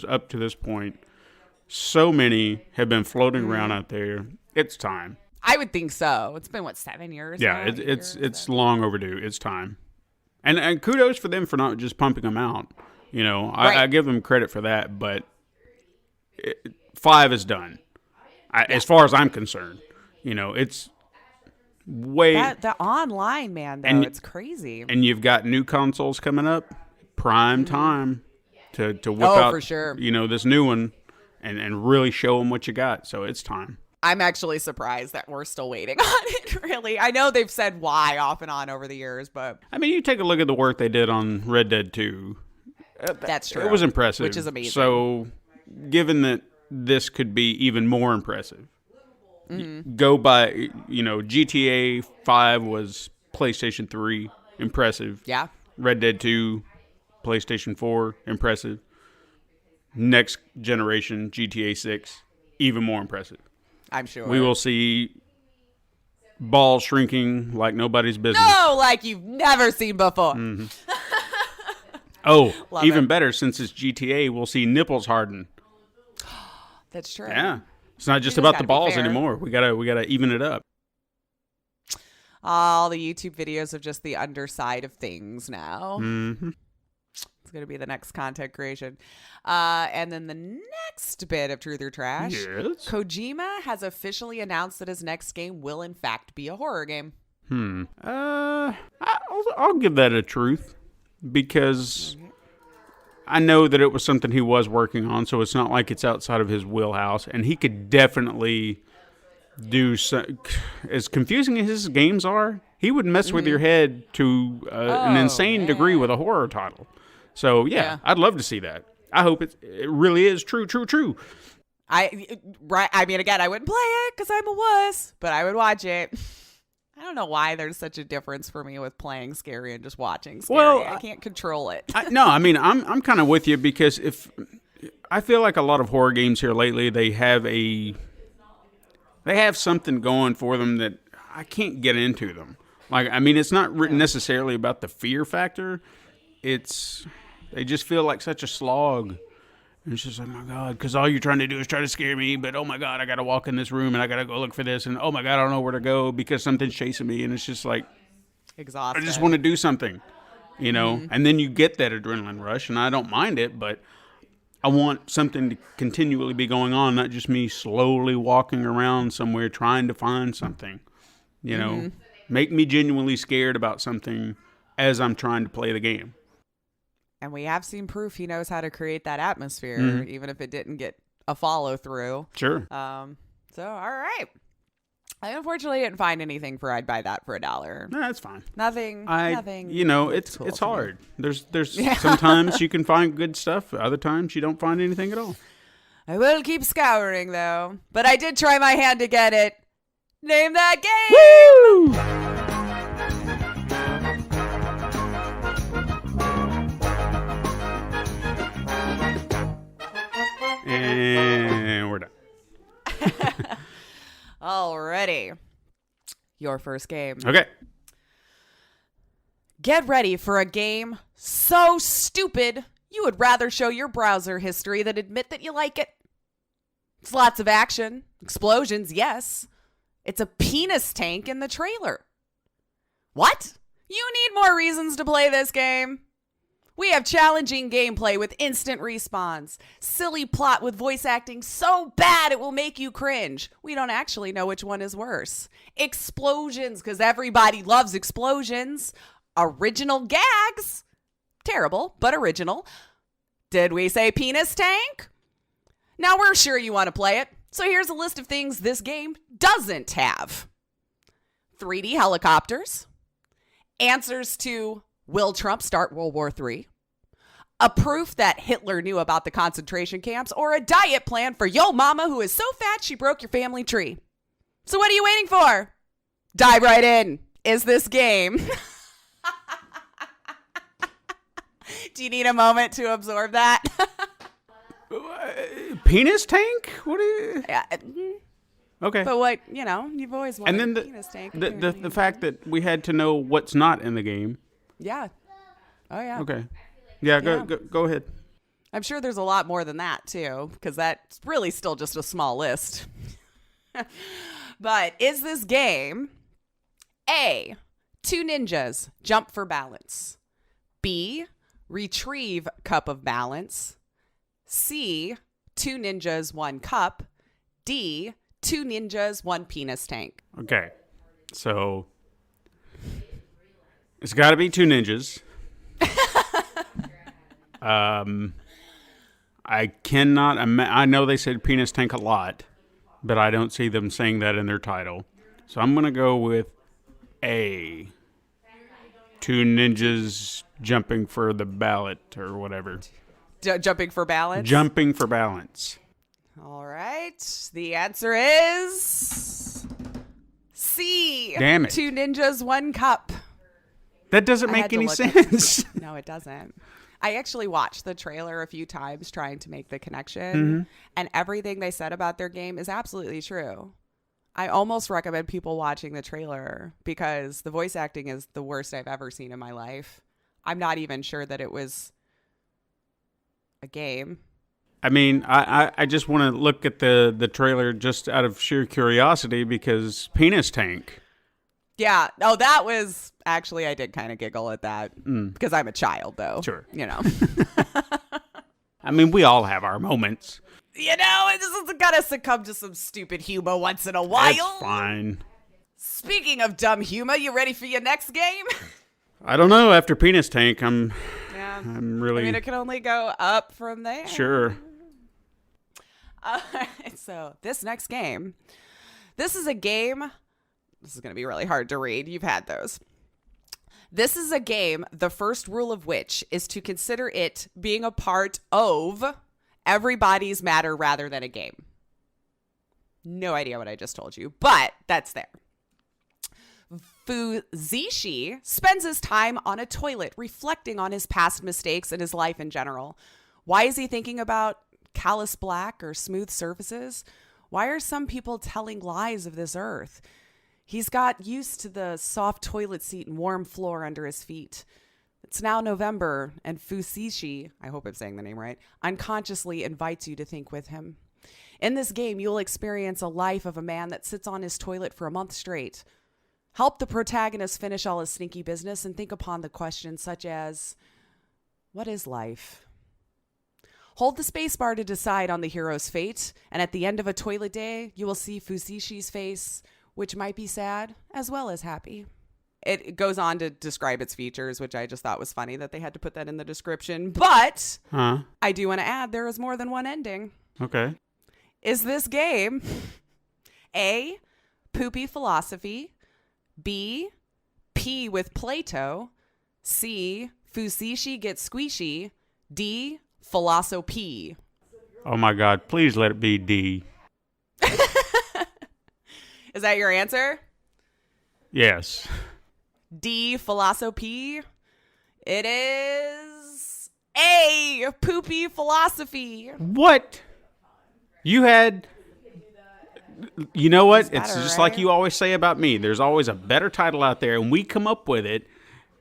up to this point. So many have been floating around out there. It's time. I would think so. It's been 7 years? Yeah, now? it's long overdue. It's time. And kudos for them for not just pumping them out. You know, Right. I give them credit for that, but 5 is done. As far as I'm concerned, you know, it's way. The online, man, though, it's crazy. And you've got new consoles coming up. Prime time to whip out, for sure. You know, this new one and really show them what you got. So it's time. I'm actually surprised that we're still waiting on it, really. I know they've said why off and on over the years, but... I mean, you take a look at the work they did on Red Dead 2. That's true. It was impressive. Which is amazing. So, given that this could be even more impressive, go by, you know, GTA 5 was PlayStation 3, impressive. Yeah. Red Dead 2, PlayStation 4, impressive. Next generation, GTA 6, even more impressive. I'm sure. We will see balls shrinking like nobody's business. No, like you've never seen before. Mm-hmm. Oh, Love even it. better, since it's GTA, we'll see nipples harden. That's true. Yeah. It's not just It's about gotta the be balls fair. anymore. We gotta even it up. All the YouTube videos of just the underside of things now. Mm-hmm. It's going to be the next content creation. And then the next bit of Truth or Trash. Yes. Kojima has officially announced that his next game will, in fact, be a horror game. I'll give that a truth because I know that it was something he was working on, so it's not like it's outside of his wheelhouse, and he could definitely do as confusing as his games are. He would mess with your head to an insane degree with a horror title. So yeah, I'd love to see that. I hope it really is true. I mean, again, I wouldn't play it because I'm a wuss, but I would watch it. I don't know why there's such a difference for me with playing scary and just watching scary. Well, I can't control it. No, I mean, I'm kind of with you because if I feel like a lot of horror games here lately, they have something going for them that I can't get into them. Like, I mean, it's not necessarily about the fear factor. They just feel like such a slog. And it's just like, oh my God, because all you're trying to do is try to scare me, but oh my God, I got to walk in this room and I got to go look for this, and oh my God, I don't know where to go because something's chasing me, and it's just like, Exhausted. I just want to do something, you know? Mm-hmm. And then you get that adrenaline rush, and I don't mind it, but I want something to continually be going on, not just me slowly walking around somewhere trying to find something, you know? Make me genuinely scared about something as I'm trying to play the game. And we have seen proof he knows how to create that atmosphere, even if it didn't get a follow through. Sure. So, all right. I unfortunately didn't find anything for I'd buy that for $1. No, that's fine. Nothing. You know, it's hard. There's sometimes you can find good stuff. Other times you don't find anything at all. I will keep scouring though. But I did try my hand to get it. Name that game. Woo! And we're done. Alrighty. Your first game. Okay. Get ready for a game so stupid you would rather show your browser history than admit that you like it. It's lots of action, explosions, yes. It's a penis tank in the trailer. What? You need more reasons to play this game. We have challenging gameplay with instant respawns, silly plot with voice acting so bad it will make you cringe. We don't actually know which one is worse. Explosions, because everybody loves explosions. Original gags. Terrible, but original. Did we say penis tank? Now we're sure you want to play it, so here's a list of things this game doesn't have. 3D helicopters. Answers to will Trump start World War III? A proof that Hitler knew about the concentration camps, or a diet plan for yo mama who is so fat she broke your family tree. So what are you waiting for? Dive right in. Is this game? Do you need a moment to absorb that? Penis tank? What are you? Okay. But what, you've always wanted and then a penis tank. the fact that we had to know what's not in the game. Yeah. Oh, yeah. Okay. Yeah, go ahead. I'm sure there's a lot more than that, too, because that's really still just a small list. But is this game A, 2 ninjas jump for balance, B, retrieve cup of balance, C, 2 ninjas, 1 cup, D, 2 ninjas, 1 penis tank? Okay. So it's got to be 2 ninjas. I cannot. I know they said penis tank a lot, but I don't see them saying that in their title. So I'm gonna go with A. 2 ninjas jumping for the ballot or whatever. Jumping for balance. Jumping for balance. All right. The answer is C. Damn it. 2 ninjas, 1 cup. That doesn't make any sense. No, it doesn't. I actually watched the trailer a few times trying to make the connection, and everything they said about their game is absolutely true. I almost recommend people watching the trailer because the voice acting is the worst I've ever seen in my life. I'm not even sure that it was a game. I mean, I just want to look at the trailer just out of sheer curiosity because penis tank. Yeah. Oh, that was actually, I did kind of giggle at that because I'm a child, though. Sure. I mean, we all have our moments. This is got to succumb to some stupid humor once in a while. That's fine. Speaking of dumb humor, you ready for your next game? I don't know. After penis tank, I'm really. I mean, it can only go up from there. Sure. So this next game, this is a game. This is going to be really hard to read. You've had those. This is a game, the first rule of which is to consider it being a part of everybody's matter rather than a game. No idea what I just told you, but that's there. Fuzishi spends his time on a toilet reflecting on his past mistakes and his life in general. Why is he thinking about callous black or smooth surfaces? Why are some people telling lies of this earth? He's got used to the soft toilet seat and warm floor under his feet. It's now November, and Fuzishi, I hope I'm saying the name right, unconsciously invites you to think with him. In this game, you'll experience a life of a man that sits on his toilet for a month straight. Help the protagonist finish all his sneaky business and think upon the questions such as, what is life? Hold the spacebar to decide on the hero's fate, and at the end of a toilet day, you will see Fuzishi's face, which might be sad as well as happy. It goes on to describe its features, which I just thought was funny that they had to put that in the description. But I do want to add there is more than one ending. Okay. Is this game A, poopy philosophy, B, pee with Plato, C, Fuzishi gets squishy, D, philosophy? Oh my God, please let it be D. Is that your answer? Yes. D, philosophy. It is A, poopy philosophy. What? You had... You know what? Better, It's just right? like you always say about me. There's always a better title out there, and we come up with it,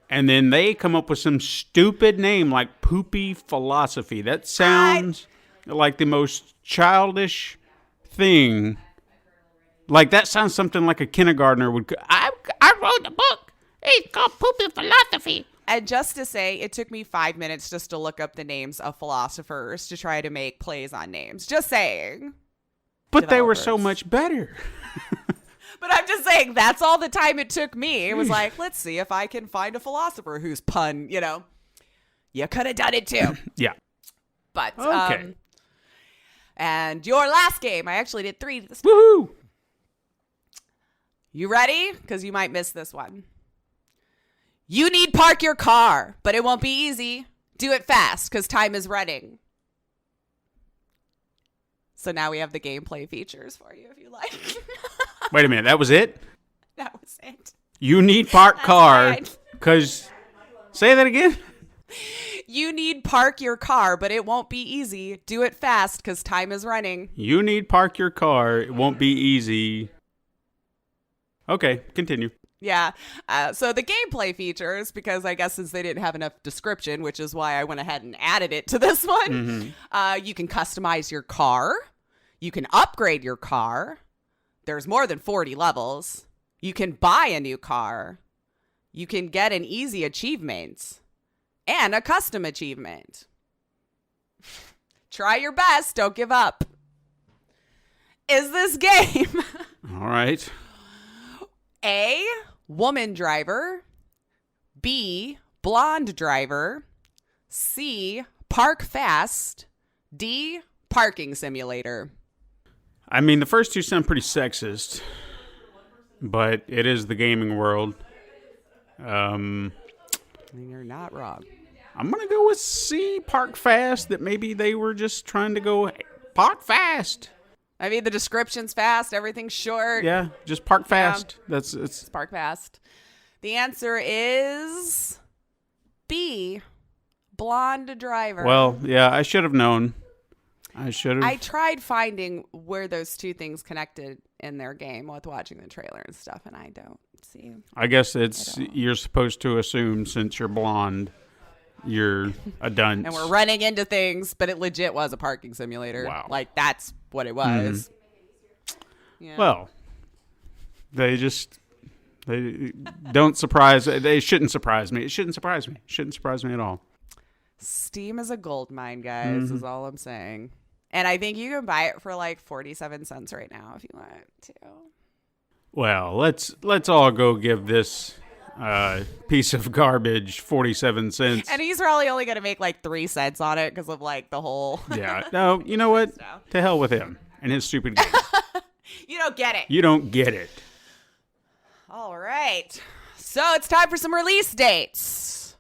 and then they come up with some stupid name like Poopy Philosophy. That sounds like the most childish thing. Like, that sounds something like a kindergartner would... I wrote a book. It's called Poopy Philosophy. And just to say, it took me 5 minutes just to look up the names of philosophers to try to make plays on names. Just saying. But they were so Developers. much better. But I'm just saying, that's all the time it took me. It was like, let's see if I can find a philosopher whose pun, you know. You could have done it too. Yeah. But, Okay. and your last game, I actually did 3 this time. Woohoo! You ready? Because you might miss this one. You need park your car, but it won't be easy. Do it fast, because time is running. So now we have the gameplay features for you, if you like. Wait a minute, that was it? That was it. You need park car, right. because... Say that again? You need park your car, but it won't be easy. Do it fast, because time is running. You need park your car. It won't be easy. Okay, continue. Yeah. So the gameplay features, because I guess since they didn't have enough description, which is why I went ahead and added it to this one, you can customize your car. You can upgrade your car. There's more than 40 levels. You can buy a new car. You can get an easy achievement and a custom achievement. Try your best. Don't give up. Is this game All right. A, woman driver, B, blonde driver, C, park fast, D, parking simulator? I mean, the first two sound pretty sexist, but it is the gaming world. You're not wrong. I'm going to go with C, park fast, that maybe they were just trying to go, hey, park fast. I mean, the description's fast, everything's short. Yeah, just park fast. It's Park fast. The answer is B, blonde driver. Well, yeah, I should have known. I tried finding where those two things connected in their game with watching the trailer and stuff, and I don't see. I guess you're supposed to assume since you're blonde, you're a dunce. And we're running into things, but it legit was a parking simulator. Wow. Like, that's what it was. Yeah. Well, they don't surprise. They shouldn't surprise me. It shouldn't surprise me. It shouldn't surprise me at all. Steam is a gold mine, guys, is all I'm saying. And I think you can buy it for like 47 cents right now if you want to. Well, let's all go give this piece of garbage 47 cents. And he's probably only going to make like 3 cents on it because of like the whole... Yeah. No, you know what? To hell with him and his stupid game. You don't get it. You don't get it. All right. So it's time for some release dates.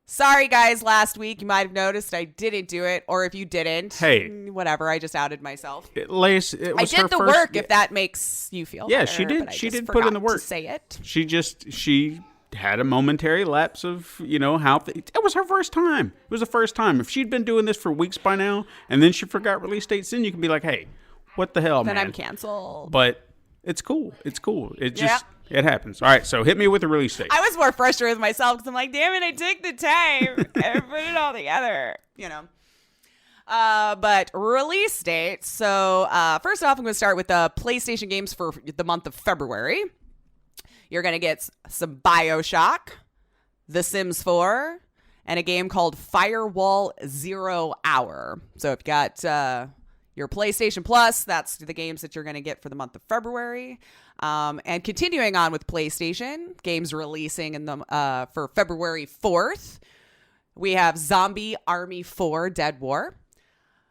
Sorry, guys, last week you might have noticed I didn't do it. Or if you didn't, hey, whatever. I just outed myself. Lace, it was I did the first, work, if that makes you feel better. she did. But She I just did put in the forgot work. to say it. She had a momentary lapse of, how it was her first time. It was the first time. If she'd been doing this for weeks by now, and then she forgot release dates, then you can be like, hey, what the hell, man? Then I'm canceled. But it's cool. It's cool. It just, it happens. All right, so hit me with the release date. I was more frustrated with myself because I'm like, damn it, I took the time and put it all together, But release dates. So first off, I'm going to start with the PlayStation games for the month of February. You're going to get some BioShock, The Sims 4, and a game called Firewall 0 Hour. So if you got your PlayStation Plus, that's the games that you're going to get for the month of February. And continuing on with PlayStation, games releasing in the for February 4th, we have Zombie Army 4 Dead War,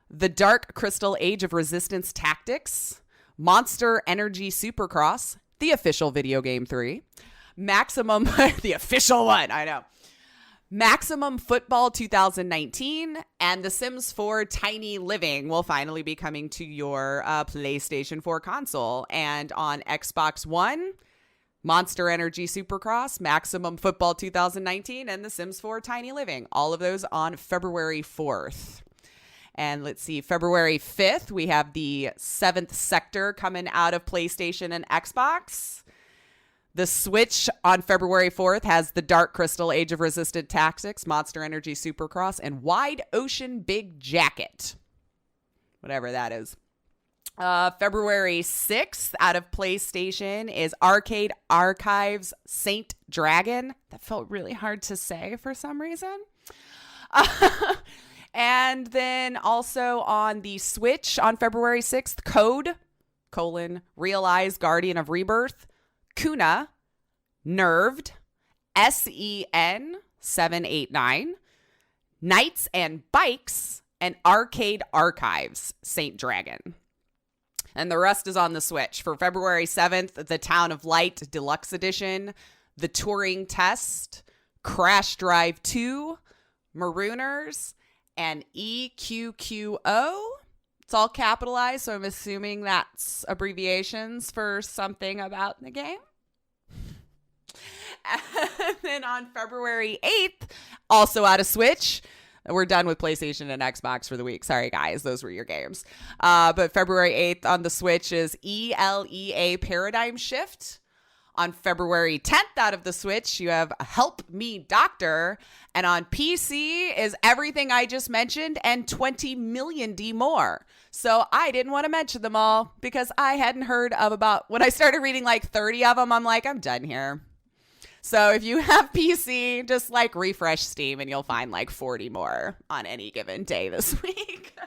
The Dark Crystal Age of Resistance Tactics, Monster Energy Supercross, the official video game 3, Maximum, the official one, I know, Maximum Football 2019, and The Sims 4 Tiny Living will finally be coming to your PlayStation 4 console. And on Xbox One, Monster Energy Supercross, Maximum Football 2019, and The Sims 4 Tiny Living. All of those on February 4th. And let's see, February 5th, we have the 7th Sector coming out of PlayStation and Xbox. The Switch on February 4th has The Dark Crystal Age of Resistant Tactics, Monster Energy Supercross, and Wide Ocean Big Jacket. Whatever that is. February 6th out of PlayStation is Arcade Archives Saint Dragon. That felt really hard to say for some reason. And then also on the Switch on February 6th, Code, Realize Guardian of Rebirth, Kuna, Nerved, SEN 789, Knights and Bikes, and Arcade Archives Saint Dragon. And the rest is on the Switch. For February 7th, The Town of Light Deluxe Edition, The Turing Test, Crash Drive 2, Marooners, and EQQO. It's all capitalized, so I'm assuming that's abbreviations for something about the game. And then on February 8th, also out of Switch, we're done with PlayStation and Xbox for the week. Sorry, guys. Those were your games. But February 8th on the Switch is ELEA Paradigm Shift. On February 10th out of the Switch, you have Help Me Doctor. And on PC is everything I just mentioned and 20 million D more. So I didn't want to mention them all because I hadn't heard of about, when I started reading like 30 of them, I'm like, I'm done here. So if you have PC, just like refresh Steam and you'll find like 40 more on any given day this week.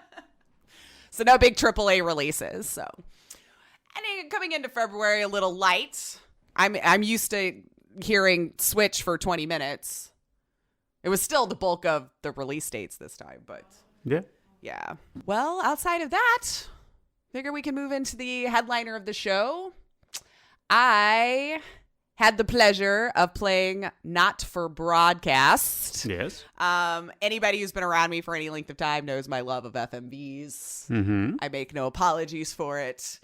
So no big AAA releases. So and coming into February a little light. I'm used to hearing Switch for 20 minutes. It was still the bulk of the release dates this time, but yeah. Well, outside of that, figure we can move into the headliner of the show. I had the pleasure of playing Not for Broadcast. Yes. Anybody who's been around me for any length of time knows my love of FMVs. Mm-hmm. I make no apologies for it.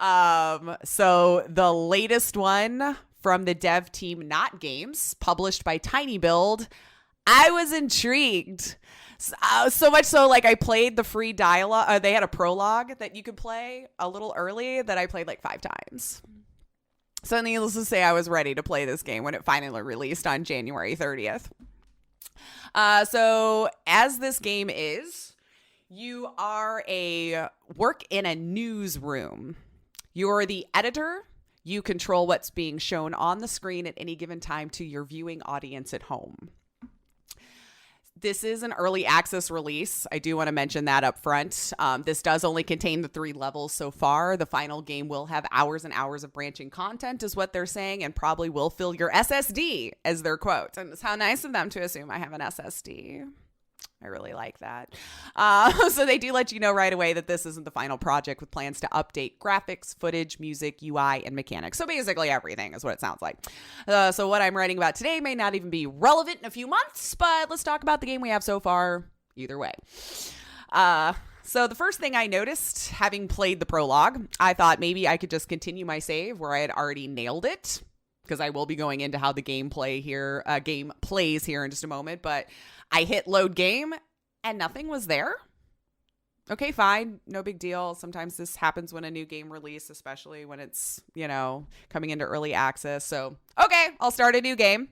So the latest one from the dev team NotGames, published by Tiny Build, I was intrigued. So much so, like I played the free dialogue. They had a prologue that you could play a little early that I played like 5 times. So needless to say, I was ready to play this game when it finally released on January 30th. So as this game is, you work in a newsroom. You're the editor. You control what's being shown on the screen at any given time to your viewing audience at home. This is an early access release. I do want to mention that up front. This does only contain the 3 levels so far. The final game will have hours and hours of branching content is what they're saying, and probably will fill your SSD as their quote. And it's how nice of them to assume I have an SSD. I really like that. So they do let you know right away that this isn't the final project, with plans to update graphics, footage, music, UI, and mechanics. So basically everything is what it sounds like. So what I'm writing about today may not even be relevant in a few months, but let's talk about the game we have so far either way. So the first thing I noticed, having played the prologue, I thought maybe I could just continue my save where I had already nailed it, because I will be going into how the game plays here in just a moment. But I hit load game and nothing was there. Okay, fine. No big deal. Sometimes this happens when a new game release, especially when it's, coming into early access. So, okay, I'll start a new game.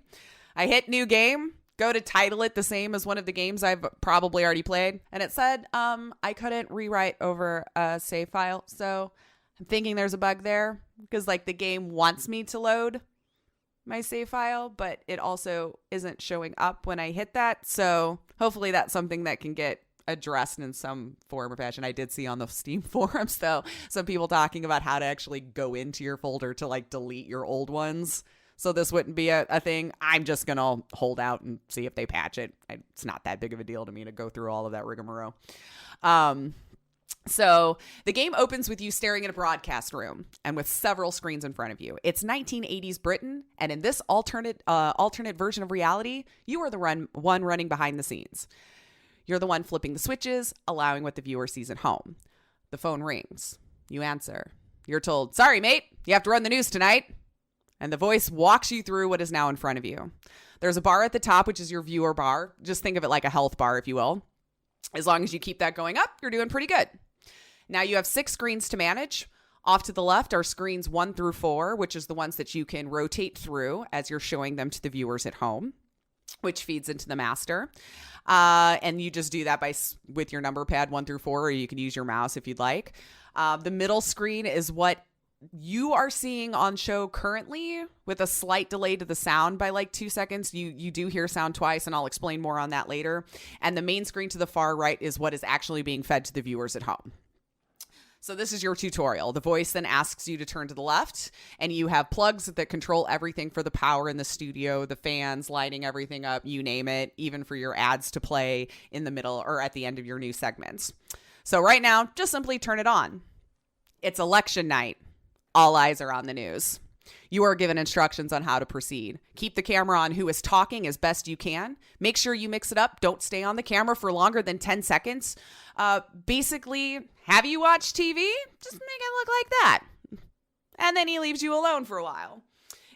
I hit new game, go to title it the same as one of the games I've probably already played. And it said I couldn't rewrite over a save file. So I'm thinking there's a bug there, because the game wants me to load my save file, but it also isn't showing up when I hit that. So hopefully that's something that can get addressed in some form or fashion. I did see on the Steam forums, though, some people talking about how to actually go into your folder to delete your old ones. So this wouldn't be a thing. I'm just going to hold out and see if they patch it. It's not that big of a deal to me to go through all of that rigmarole. So the game opens with you staring at a broadcast room and with several screens in front of you. It's 1980s Britain, and in this alternate version of reality, you are the one running behind the scenes. You're the one flipping the switches, allowing what the viewer sees at home. The phone rings. You answer. You're told, "Sorry, mate, you have to run the news tonight." And the voice walks you through what is now in front of you. There's a bar at the top, which is your viewer bar. Just think of it like a health bar, if you will. As long as you keep that going up, you're doing pretty good. Now you have 6 screens to manage. Off to the left are screens 1 through 4, which is the ones that you can rotate through as you're showing them to the viewers at home, which feeds into the master. And you just do that with your number pad 1 through 4, or you can use your mouse if you'd like. The middle screen is what you are seeing on show currently, with a slight delay to the sound by 2 seconds. You do hear sound twice, and I'll explain more on that later. And the main screen to the far right is what is actually being fed to the viewers at home. So this is your tutorial. The voice then asks you to turn to the left, and you have plugs that control everything for the power in the studio, the fans, lighting everything up, you name it, even for your ads to play in the middle or at the end of your new segments. So right now, just simply turn it on. It's election night. All eyes are on the news. You are given instructions on how to proceed. Keep the camera on who is talking as best you can. Make sure you mix it up. Don't stay on the camera for longer than 10 seconds. Basically, have you watched TV? Just make it look like that. And then he leaves you alone for a while.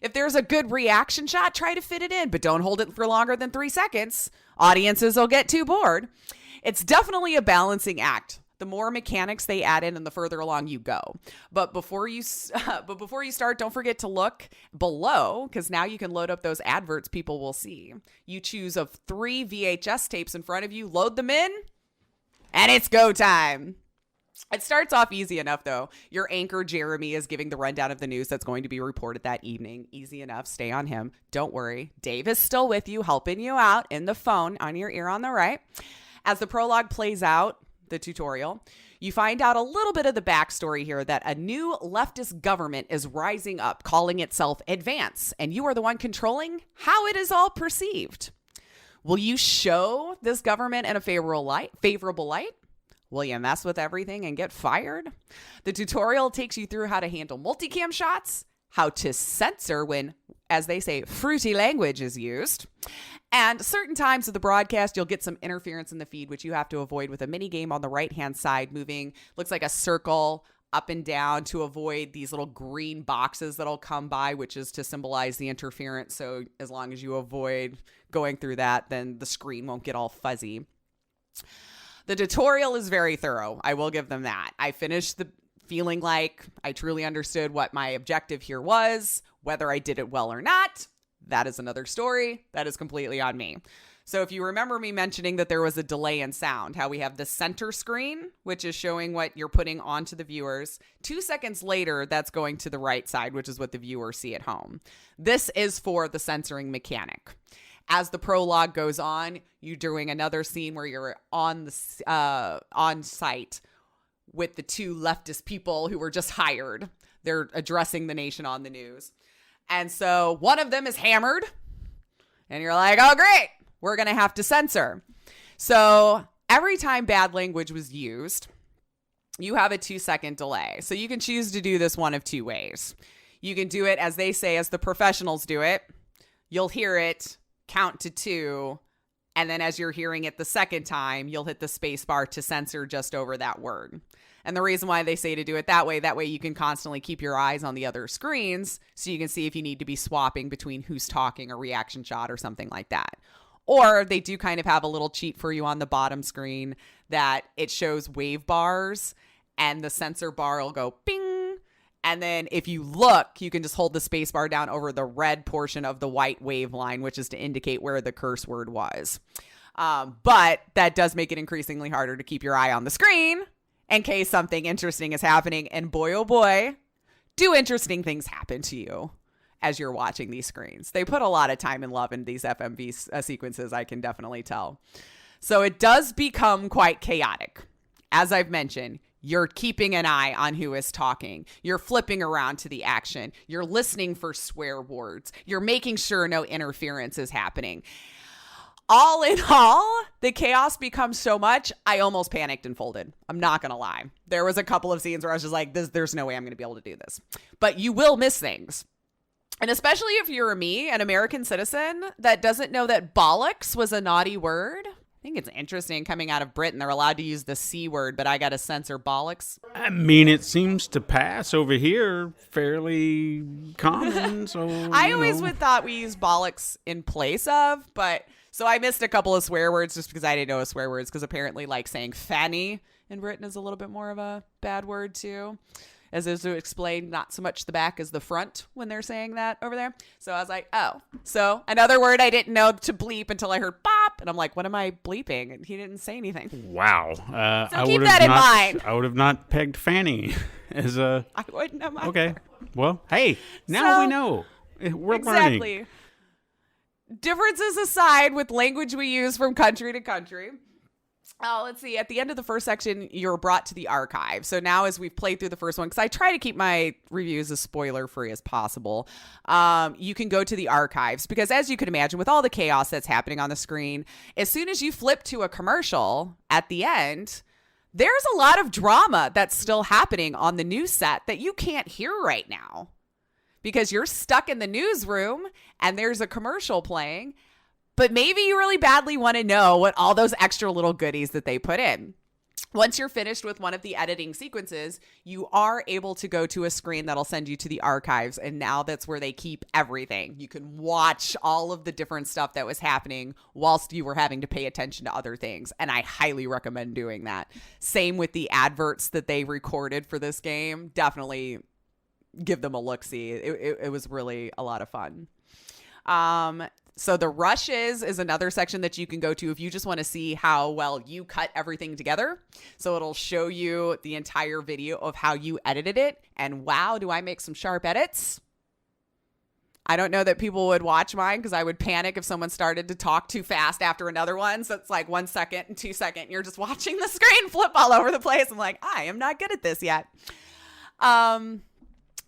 If there's a good reaction shot, try to fit it in, but don't hold it for longer than 3 seconds. Audiences will get too bored. It's definitely a balancing act. The more mechanics they add in, and the further along you go. But before you start, don't forget to look below, because now you can load up those adverts people will see. You choose of 3 VHS tapes in front of you, load them in, and it's go time. It starts off easy enough, though. Your anchor, Jeremy, is giving the rundown of the news that's going to be reported that evening. Easy enough. Stay on him. Don't worry. Dave is still with you, helping you out in the phone on your ear on the right. As the prologue plays out, the tutorial, you find out a little bit of the backstory here, that a new leftist government is rising up, calling itself Advance, and you are the one controlling how it is all perceived. Will you show this government in a favorable light? Will you mess with everything and get fired? The tutorial takes you through how to handle multicam shots, how to censor when, as they say, fruity language is used. And certain times of the broadcast, you'll get some interference in the feed, which you have to avoid with a mini game on the right-hand side, moving, looks like a circle up and down to avoid these little green boxes that'll come by, which is to symbolize the interference. So as long as you avoid going through that, then the screen won't get all fuzzy. The tutorial is very thorough. I will give them that. I finished the feeling like I truly understood what my objective here was. Whether I did it well or not, that is another story. That is completely on me. So if you remember me mentioning that there was a delay in sound, how we have the center screen, which is showing what you're putting onto the viewers. 2 seconds later, that's going to the right side, which is what the viewers see at home. This is for the censoring mechanic. As the prologue goes on, you're doing another scene where you're on site with the 2 leftist people who were just hired. They're addressing the nation on the news. And so one of them is hammered, and you're like, oh, great, we're going to have to censor. So every time bad language was used, you have a 2-second delay. So you can choose to do this one of two ways. You can do it as they say, as the professionals do it. You'll hear it, count to 2, and then as you're hearing it the second time, you'll hit the space bar to censor just over that word. And the reason why they say to do it that way you can constantly keep your eyes on the other screens so you can see if you need to be swapping between who's talking or reaction shot or something like that. Or they do kind of have a little cheat for you on the bottom screen that it shows wave bars and the censor bar will go ping. And then if you look, you can just hold the space bar down over the red portion of the white wave line, which is to indicate where the curse word was. But that does make it increasingly harder to keep your eye on the screen in case something interesting is happening. And boy, oh boy, do interesting things happen to you as you're watching these screens. They put a lot of time and love in these FMV sequences, I can definitely tell. So it does become quite chaotic. As I've mentioned, you're keeping an eye on who is talking. You're flipping around to the action. You're listening for swear words. You're making sure no interference is happening. All in all, the chaos becomes so much, I almost panicked and folded. I'm not going to lie. There was a couple of scenes where I was just like, there's no way I'm going to be able to do this. But you will miss things. And especially if you're me, an American citizen that doesn't know that bollocks was a naughty word. I think it's interesting coming out of Britain. They're allowed to use the C word, but I got to censor bollocks. I mean, it seems to pass over here fairly common. So I always would thought we use bollocks in place of, but so I missed a couple of swear words just because I didn't know swear words, because apparently like saying fanny in Britain is a little bit more of a bad word too. As is to explain, not so much the back as the front when they're saying that over there. So I was like, oh. So another word I didn't know to bleep until I heard bop. And I'm like, what am I bleeping? And he didn't say anything. Wow. So keep that in mind. I would have not pegged Fanny as a... I wouldn't have. Okay. Well, hey, now we know. We're exactly. learning. Differences aside with language we use from country to country. Let's see. At the end of the first section, you're brought to the archive. So now as we've played through the first one, because I try to keep my reviews as spoiler-free as possible, you can go to the archives. Because as you can imagine, with all the chaos that's happening on the screen, as soon as you flip to a commercial at the end, there's a lot of drama that's still happening on the news set that you can't hear right now. Because you're stuck in the newsroom and there's a commercial playing. But maybe you really badly want to know what all those extra little goodies that they put in. Once you're finished with one of the editing sequences, you are able to go to a screen that'll send you to the archives. And now that's where they keep everything. You can watch all of the different stuff that was happening whilst you were having to pay attention to other things. And I highly recommend doing that. Same with the adverts that they recorded for this game. Definitely give them a look-see. It was really a lot of fun. So the rushes is another section that you can go to if you just want to see how well you cut everything together. So it'll show you the entire video of how you edited it. And wow, do I make some sharp edits? I don't know that people would watch mine because I would panic if someone started to talk too fast after another one. So it's like 1 second and 2 seconds. You're just watching the screen flip all over the place. I'm like, I am not good at this yet.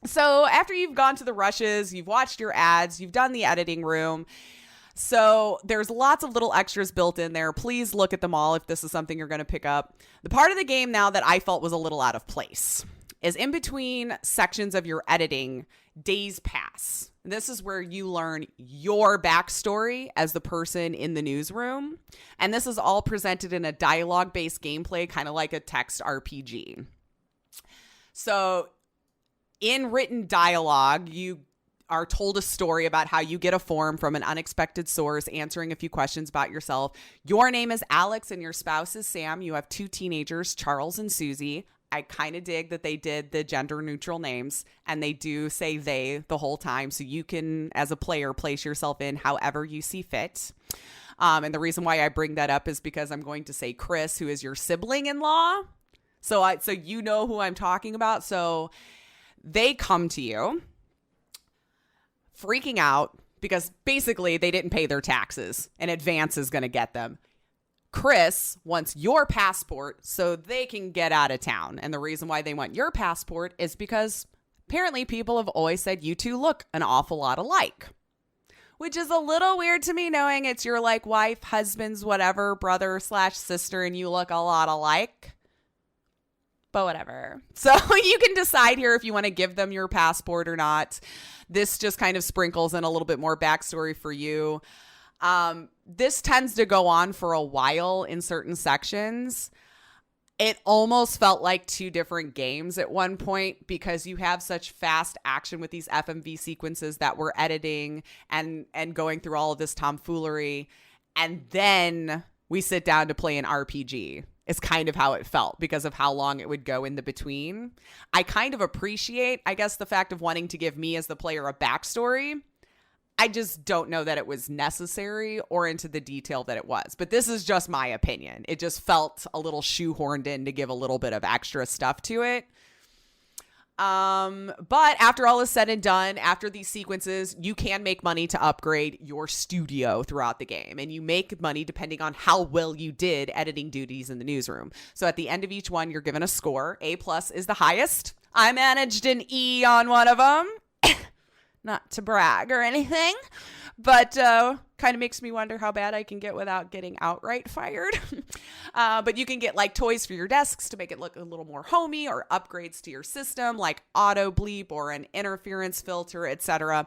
So after you've gone to the rushes, you've watched your ads, you've done the editing room. So there's lots of little extras built in there. Please look at them all if this is something you're going to pick up. The part of the game now that I felt was a little out of place is in between sections of your editing, days pass. This is where you learn your backstory as the person in the newsroom. And this is all presented in a dialogue-based gameplay, kind of like a text RPG. So in written dialogue, you are told a story about how you get a form from an unexpected source, answering a few questions about yourself. Your name is Alex and your spouse is Sam. You have 2 teenagers, Charles and Susie. I kind of dig that they did the gender neutral names, and they do say they the whole time. So you can, as a player, place yourself in however you see fit. And the reason why I bring that up is because I'm going to say Chris, who is your sibling-in-law. So you know who I'm talking about. So they come to you freaking out because basically they didn't pay their taxes and advance is going to get them. Chris wants your passport so they can get out of town. And the reason why they want your passport is because apparently people have always said you two look an awful lot alike, Which is a little weird to me, knowing it's your like wife, husband's whatever, brother / sister, and you look a lot alike. But whatever. So you can decide here if you want to give them your passport or not. This just kind of sprinkles in a little bit more backstory for you. This tends to go on for a while in certain sections. It almost felt like two different games at one point because you have such fast action with these FMV sequences that we're editing and going through all of this tomfoolery. And then we sit down to play an RPG. Is kind of how it felt because of how long it would go in the between. I kind of appreciate, I guess, the fact of wanting to give me as the player a backstory. I just don't know that it was necessary or into the detail that it was. But this is just my opinion. It just felt a little shoehorned in to give a little bit of extra stuff to it. But after all is said and done, after these sequences, you can make money to upgrade your studio throughout the game. And you make money depending on how well you did editing duties in the newsroom. So at the end of each one, you're given a score. A+ is the highest. I managed an E on one of them. Not to brag or anything, but kind of makes me wonder how bad I can get without getting outright fired. But you can get like toys for your desks to make it look a little more homey, or upgrades to your system like auto bleep or an interference filter, etc.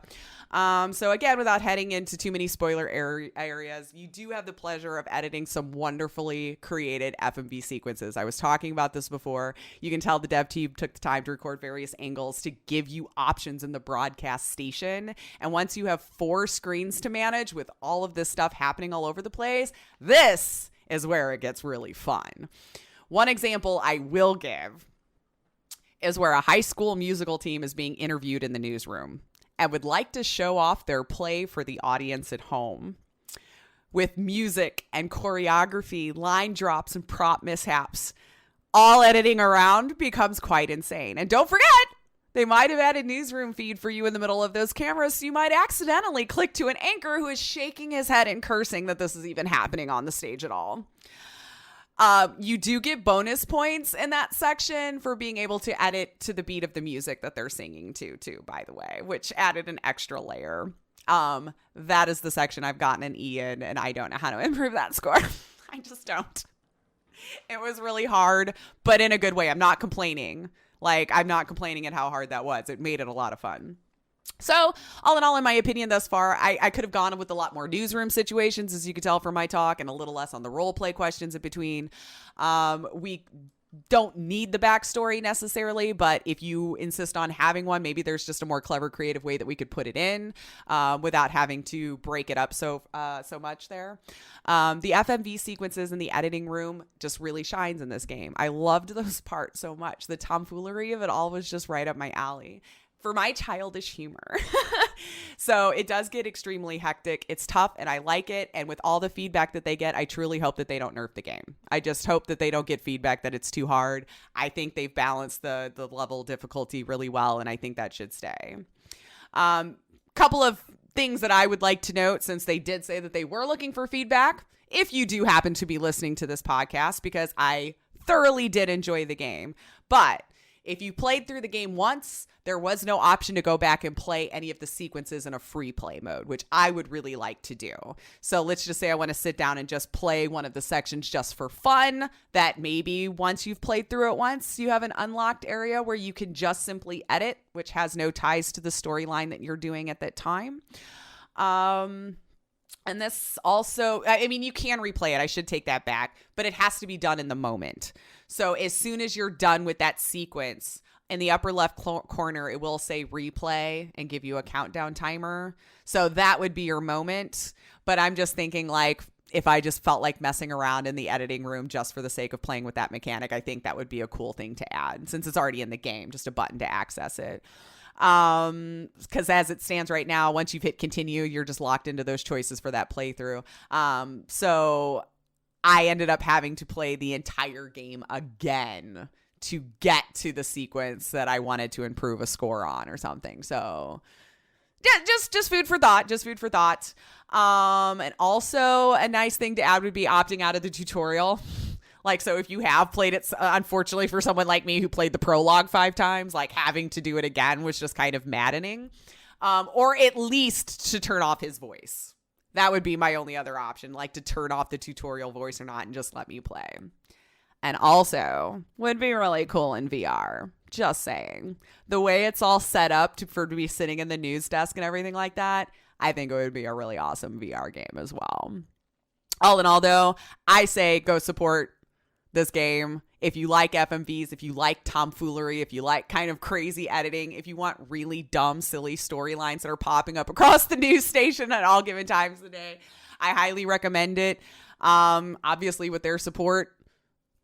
So again, without heading into too many spoiler areas, you do have the pleasure of editing some wonderfully created FMV sequences. I was talking about this before. You can tell the dev team took the time to record various angles to give you options in the broadcast station. And once you have 4 screens to manage with all of this stuff happening all over the place, this is where it gets really fun. One example I will give is where a high school musical team is being interviewed in the newsroom and would like to show off their play for the audience at home. With music and choreography, line drops, and prop mishaps, all editing around becomes quite insane. And don't forget, they might have added newsroom feed for you in the middle of those cameras, so you might accidentally click to an anchor who is shaking his head and cursing that this is even happening on the stage at all. You do get bonus points in that section for being able to edit to the beat of the music that they're singing to, too, by the way, which added an extra layer. That is the section I've gotten an E in, and I don't know how to improve that score. I just don't. It was really hard, but in a good way. I'm not complaining. I'm not complaining at how hard that was. It made it a lot of fun. So, all in all, in my opinion thus far, I could have gone with a lot more newsroom situations, as you could tell from my talk, and a little less on the role play questions in between. We don't need the backstory necessarily, but if you insist on having one, maybe there's just a more clever, creative way that we could put it in without having to break it up so much there. The FMV sequences in the editing room just really shines in this game. I loved those parts so much. The tomfoolery of it all was just right up my alley for my childish humor. So it does get extremely hectic. It's tough and I like it. And with all the feedback that they get, I truly hope that they don't nerf the game. I just hope that they don't get feedback that it's too hard. I think they've balanced the level of difficulty really well, and I think that should stay. Couple of things that I would like to note, since they did say that they were looking for feedback, if you do happen to be listening to this podcast, because I thoroughly did enjoy the game. But if you played through the game once, there was no option to go back and play any of the sequences in a free play mode, which I would really like to do. So let's just say I want to sit down and just play one of the sections just for fun, that maybe once you've played through it once, you have an unlocked area where you can just simply edit, which has no ties to the storyline that you're doing at that time. And this also, I mean, you can replay it. I should take that back, but it has to be done in the moment. So as soon as you're done with that sequence, in the upper left corner, it will say replay and give you a countdown timer. So that would be your moment. But I'm just thinking, if I just felt like messing around in the editing room just for the sake of playing with that mechanic, I think that would be a cool thing to add, since it's already in the game, just a button to access it. Because as it stands right now, once you've hit continue, you're just locked into those choices for that playthrough. So I ended up having to play the entire game again to get to the sequence that I wanted to improve a score on or something. So yeah, just food for thought. And also a nice thing to add would be opting out of the tutorial. So if you have played it, unfortunately for someone like me who played the prologue 5 times, having to do it again was just kind of maddening. or at least to turn off his voice. That would be my only other option, like to turn off the tutorial voice or not and just let me play. And also, would be really cool in VR. Just saying. The way it's all set up for to be sitting in the news desk and everything like that, I think it would be a really awesome VR game as well. All in all, though, I say go support this game. If you like FMVs, if you like tomfoolery, if you like kind of crazy editing, if you want really dumb, silly storylines that are popping up across the news station at all given times of the day, I highly recommend it. Obviously, with their support,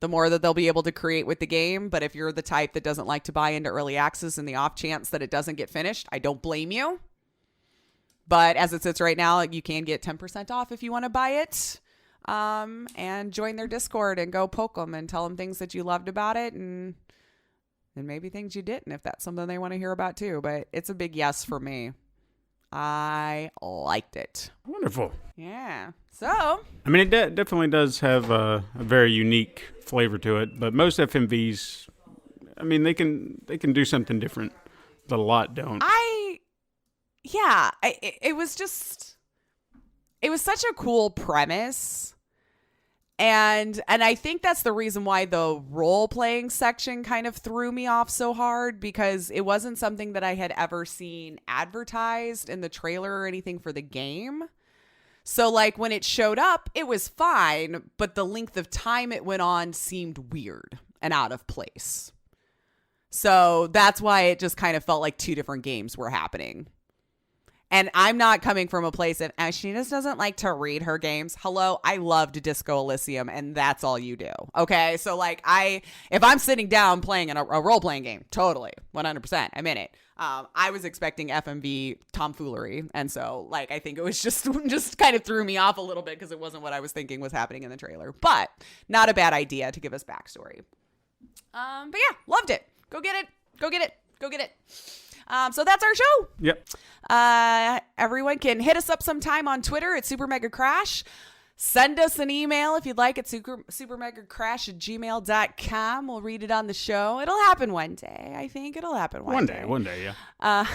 the more that they'll be able to create with the game. But if you're the type that doesn't like to buy into early access in the off chance that it doesn't get finished, I don't blame you. But as it sits right now, you can get 10% off if you want to buy it. And join their Discord and go poke them and tell them things that you loved about it and maybe things you didn't if that's something they want to hear about too. But it's a big yes for me. I liked it. Wonderful. Yeah. So, I mean, it definitely does have a very unique flavor to it, but most FMVs, I mean, they can do something different, but a lot don't. It was such a cool premise. And I think that's the reason why the role-playing section kind of threw me off so hard, because it wasn't something that I had ever seen advertised in the trailer or anything for the game. So, like, when it showed up, it was fine, but the length of time it went on seemed weird and out of place. So that's why it just kind of felt like two different games were happening. And I'm not coming from a place of, she just doesn't like to read her games. Hello, I loved Disco Elysium, and that's all you do. Okay, so like if I'm sitting down playing a role-playing game, totally, 100%, I'm in it. I was expecting FMV tomfoolery, and so like I think it was just kind of threw me off a little bit because it wasn't what I was thinking was happening in the trailer. But not a bad idea to give us backstory. But yeah, loved it. Go get it. Go get it. Go get it. So that's our show. Yep. Everyone can hit us up sometime on Twitter at Super Mega Crash. Send us an email if you'd like at supermegacrash@gmail.com. We'll read it on the show. It'll happen one day. I think it'll happen one day. One day, yeah.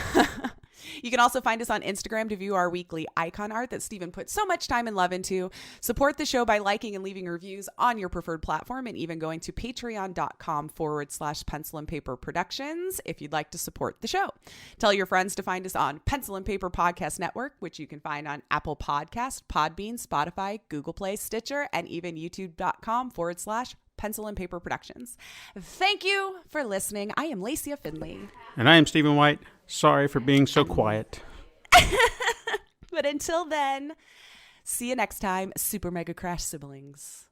You can also find us on Instagram to view our weekly icon art that Steven put so much time and love into. Support the show by liking and leaving reviews on your preferred platform, and even going to patreon.com/Pencil and Paper Productions if you'd like to support the show. Tell your friends to find us on Pencil and Paper Podcast Network, which you can find on Apple Podcast, Podbean, Spotify, Google Play, Stitcher, and even youtube.com/Pencil and Paper Productions. Thank you for listening. I am Lacia Finley. And I am Stephen White. Sorry for being so quiet. But until then, see you next time, Super Mega Crash siblings.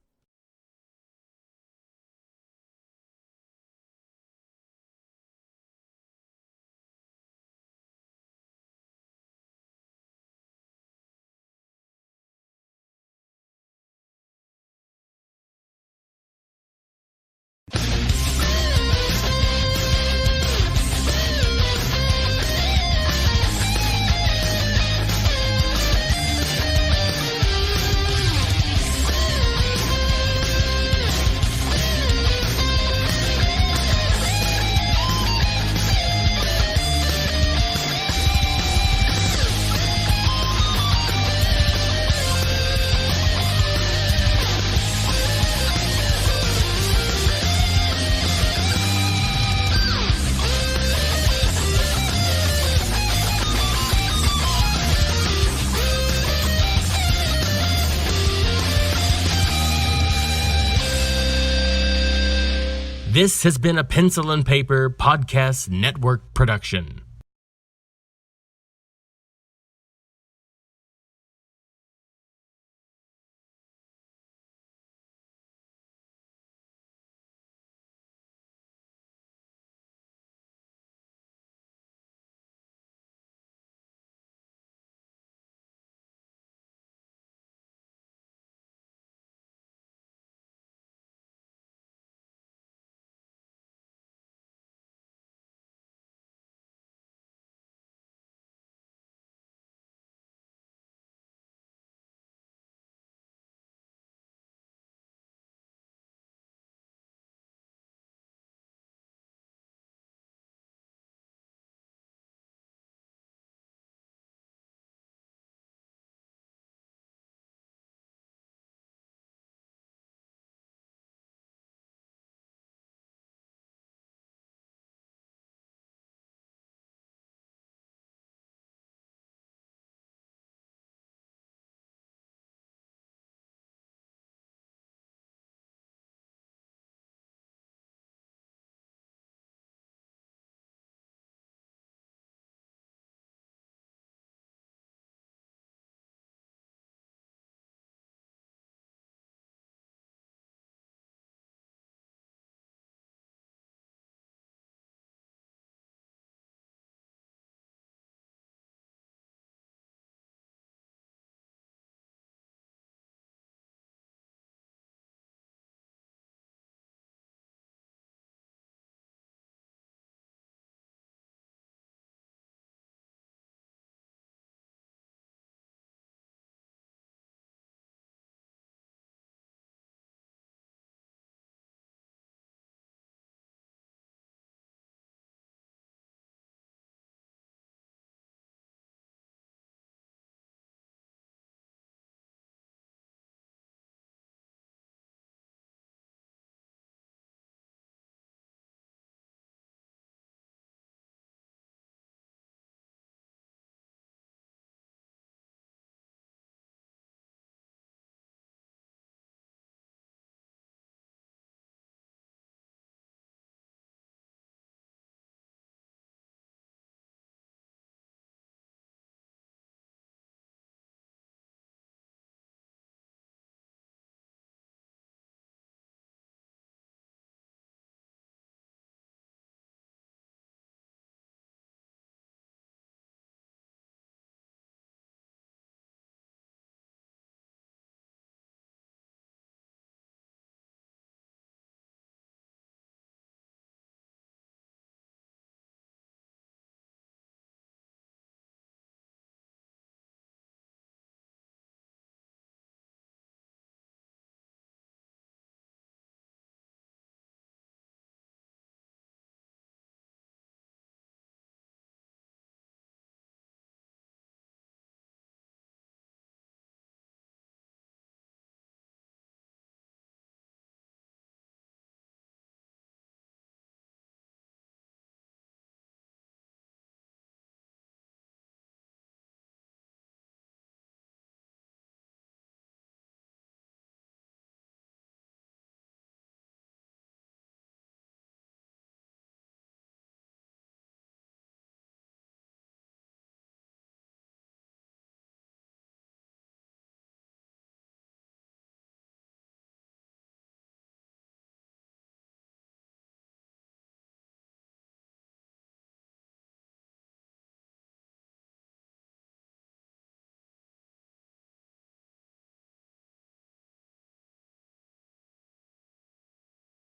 This has been a Pencil and Paper Podcast Network production.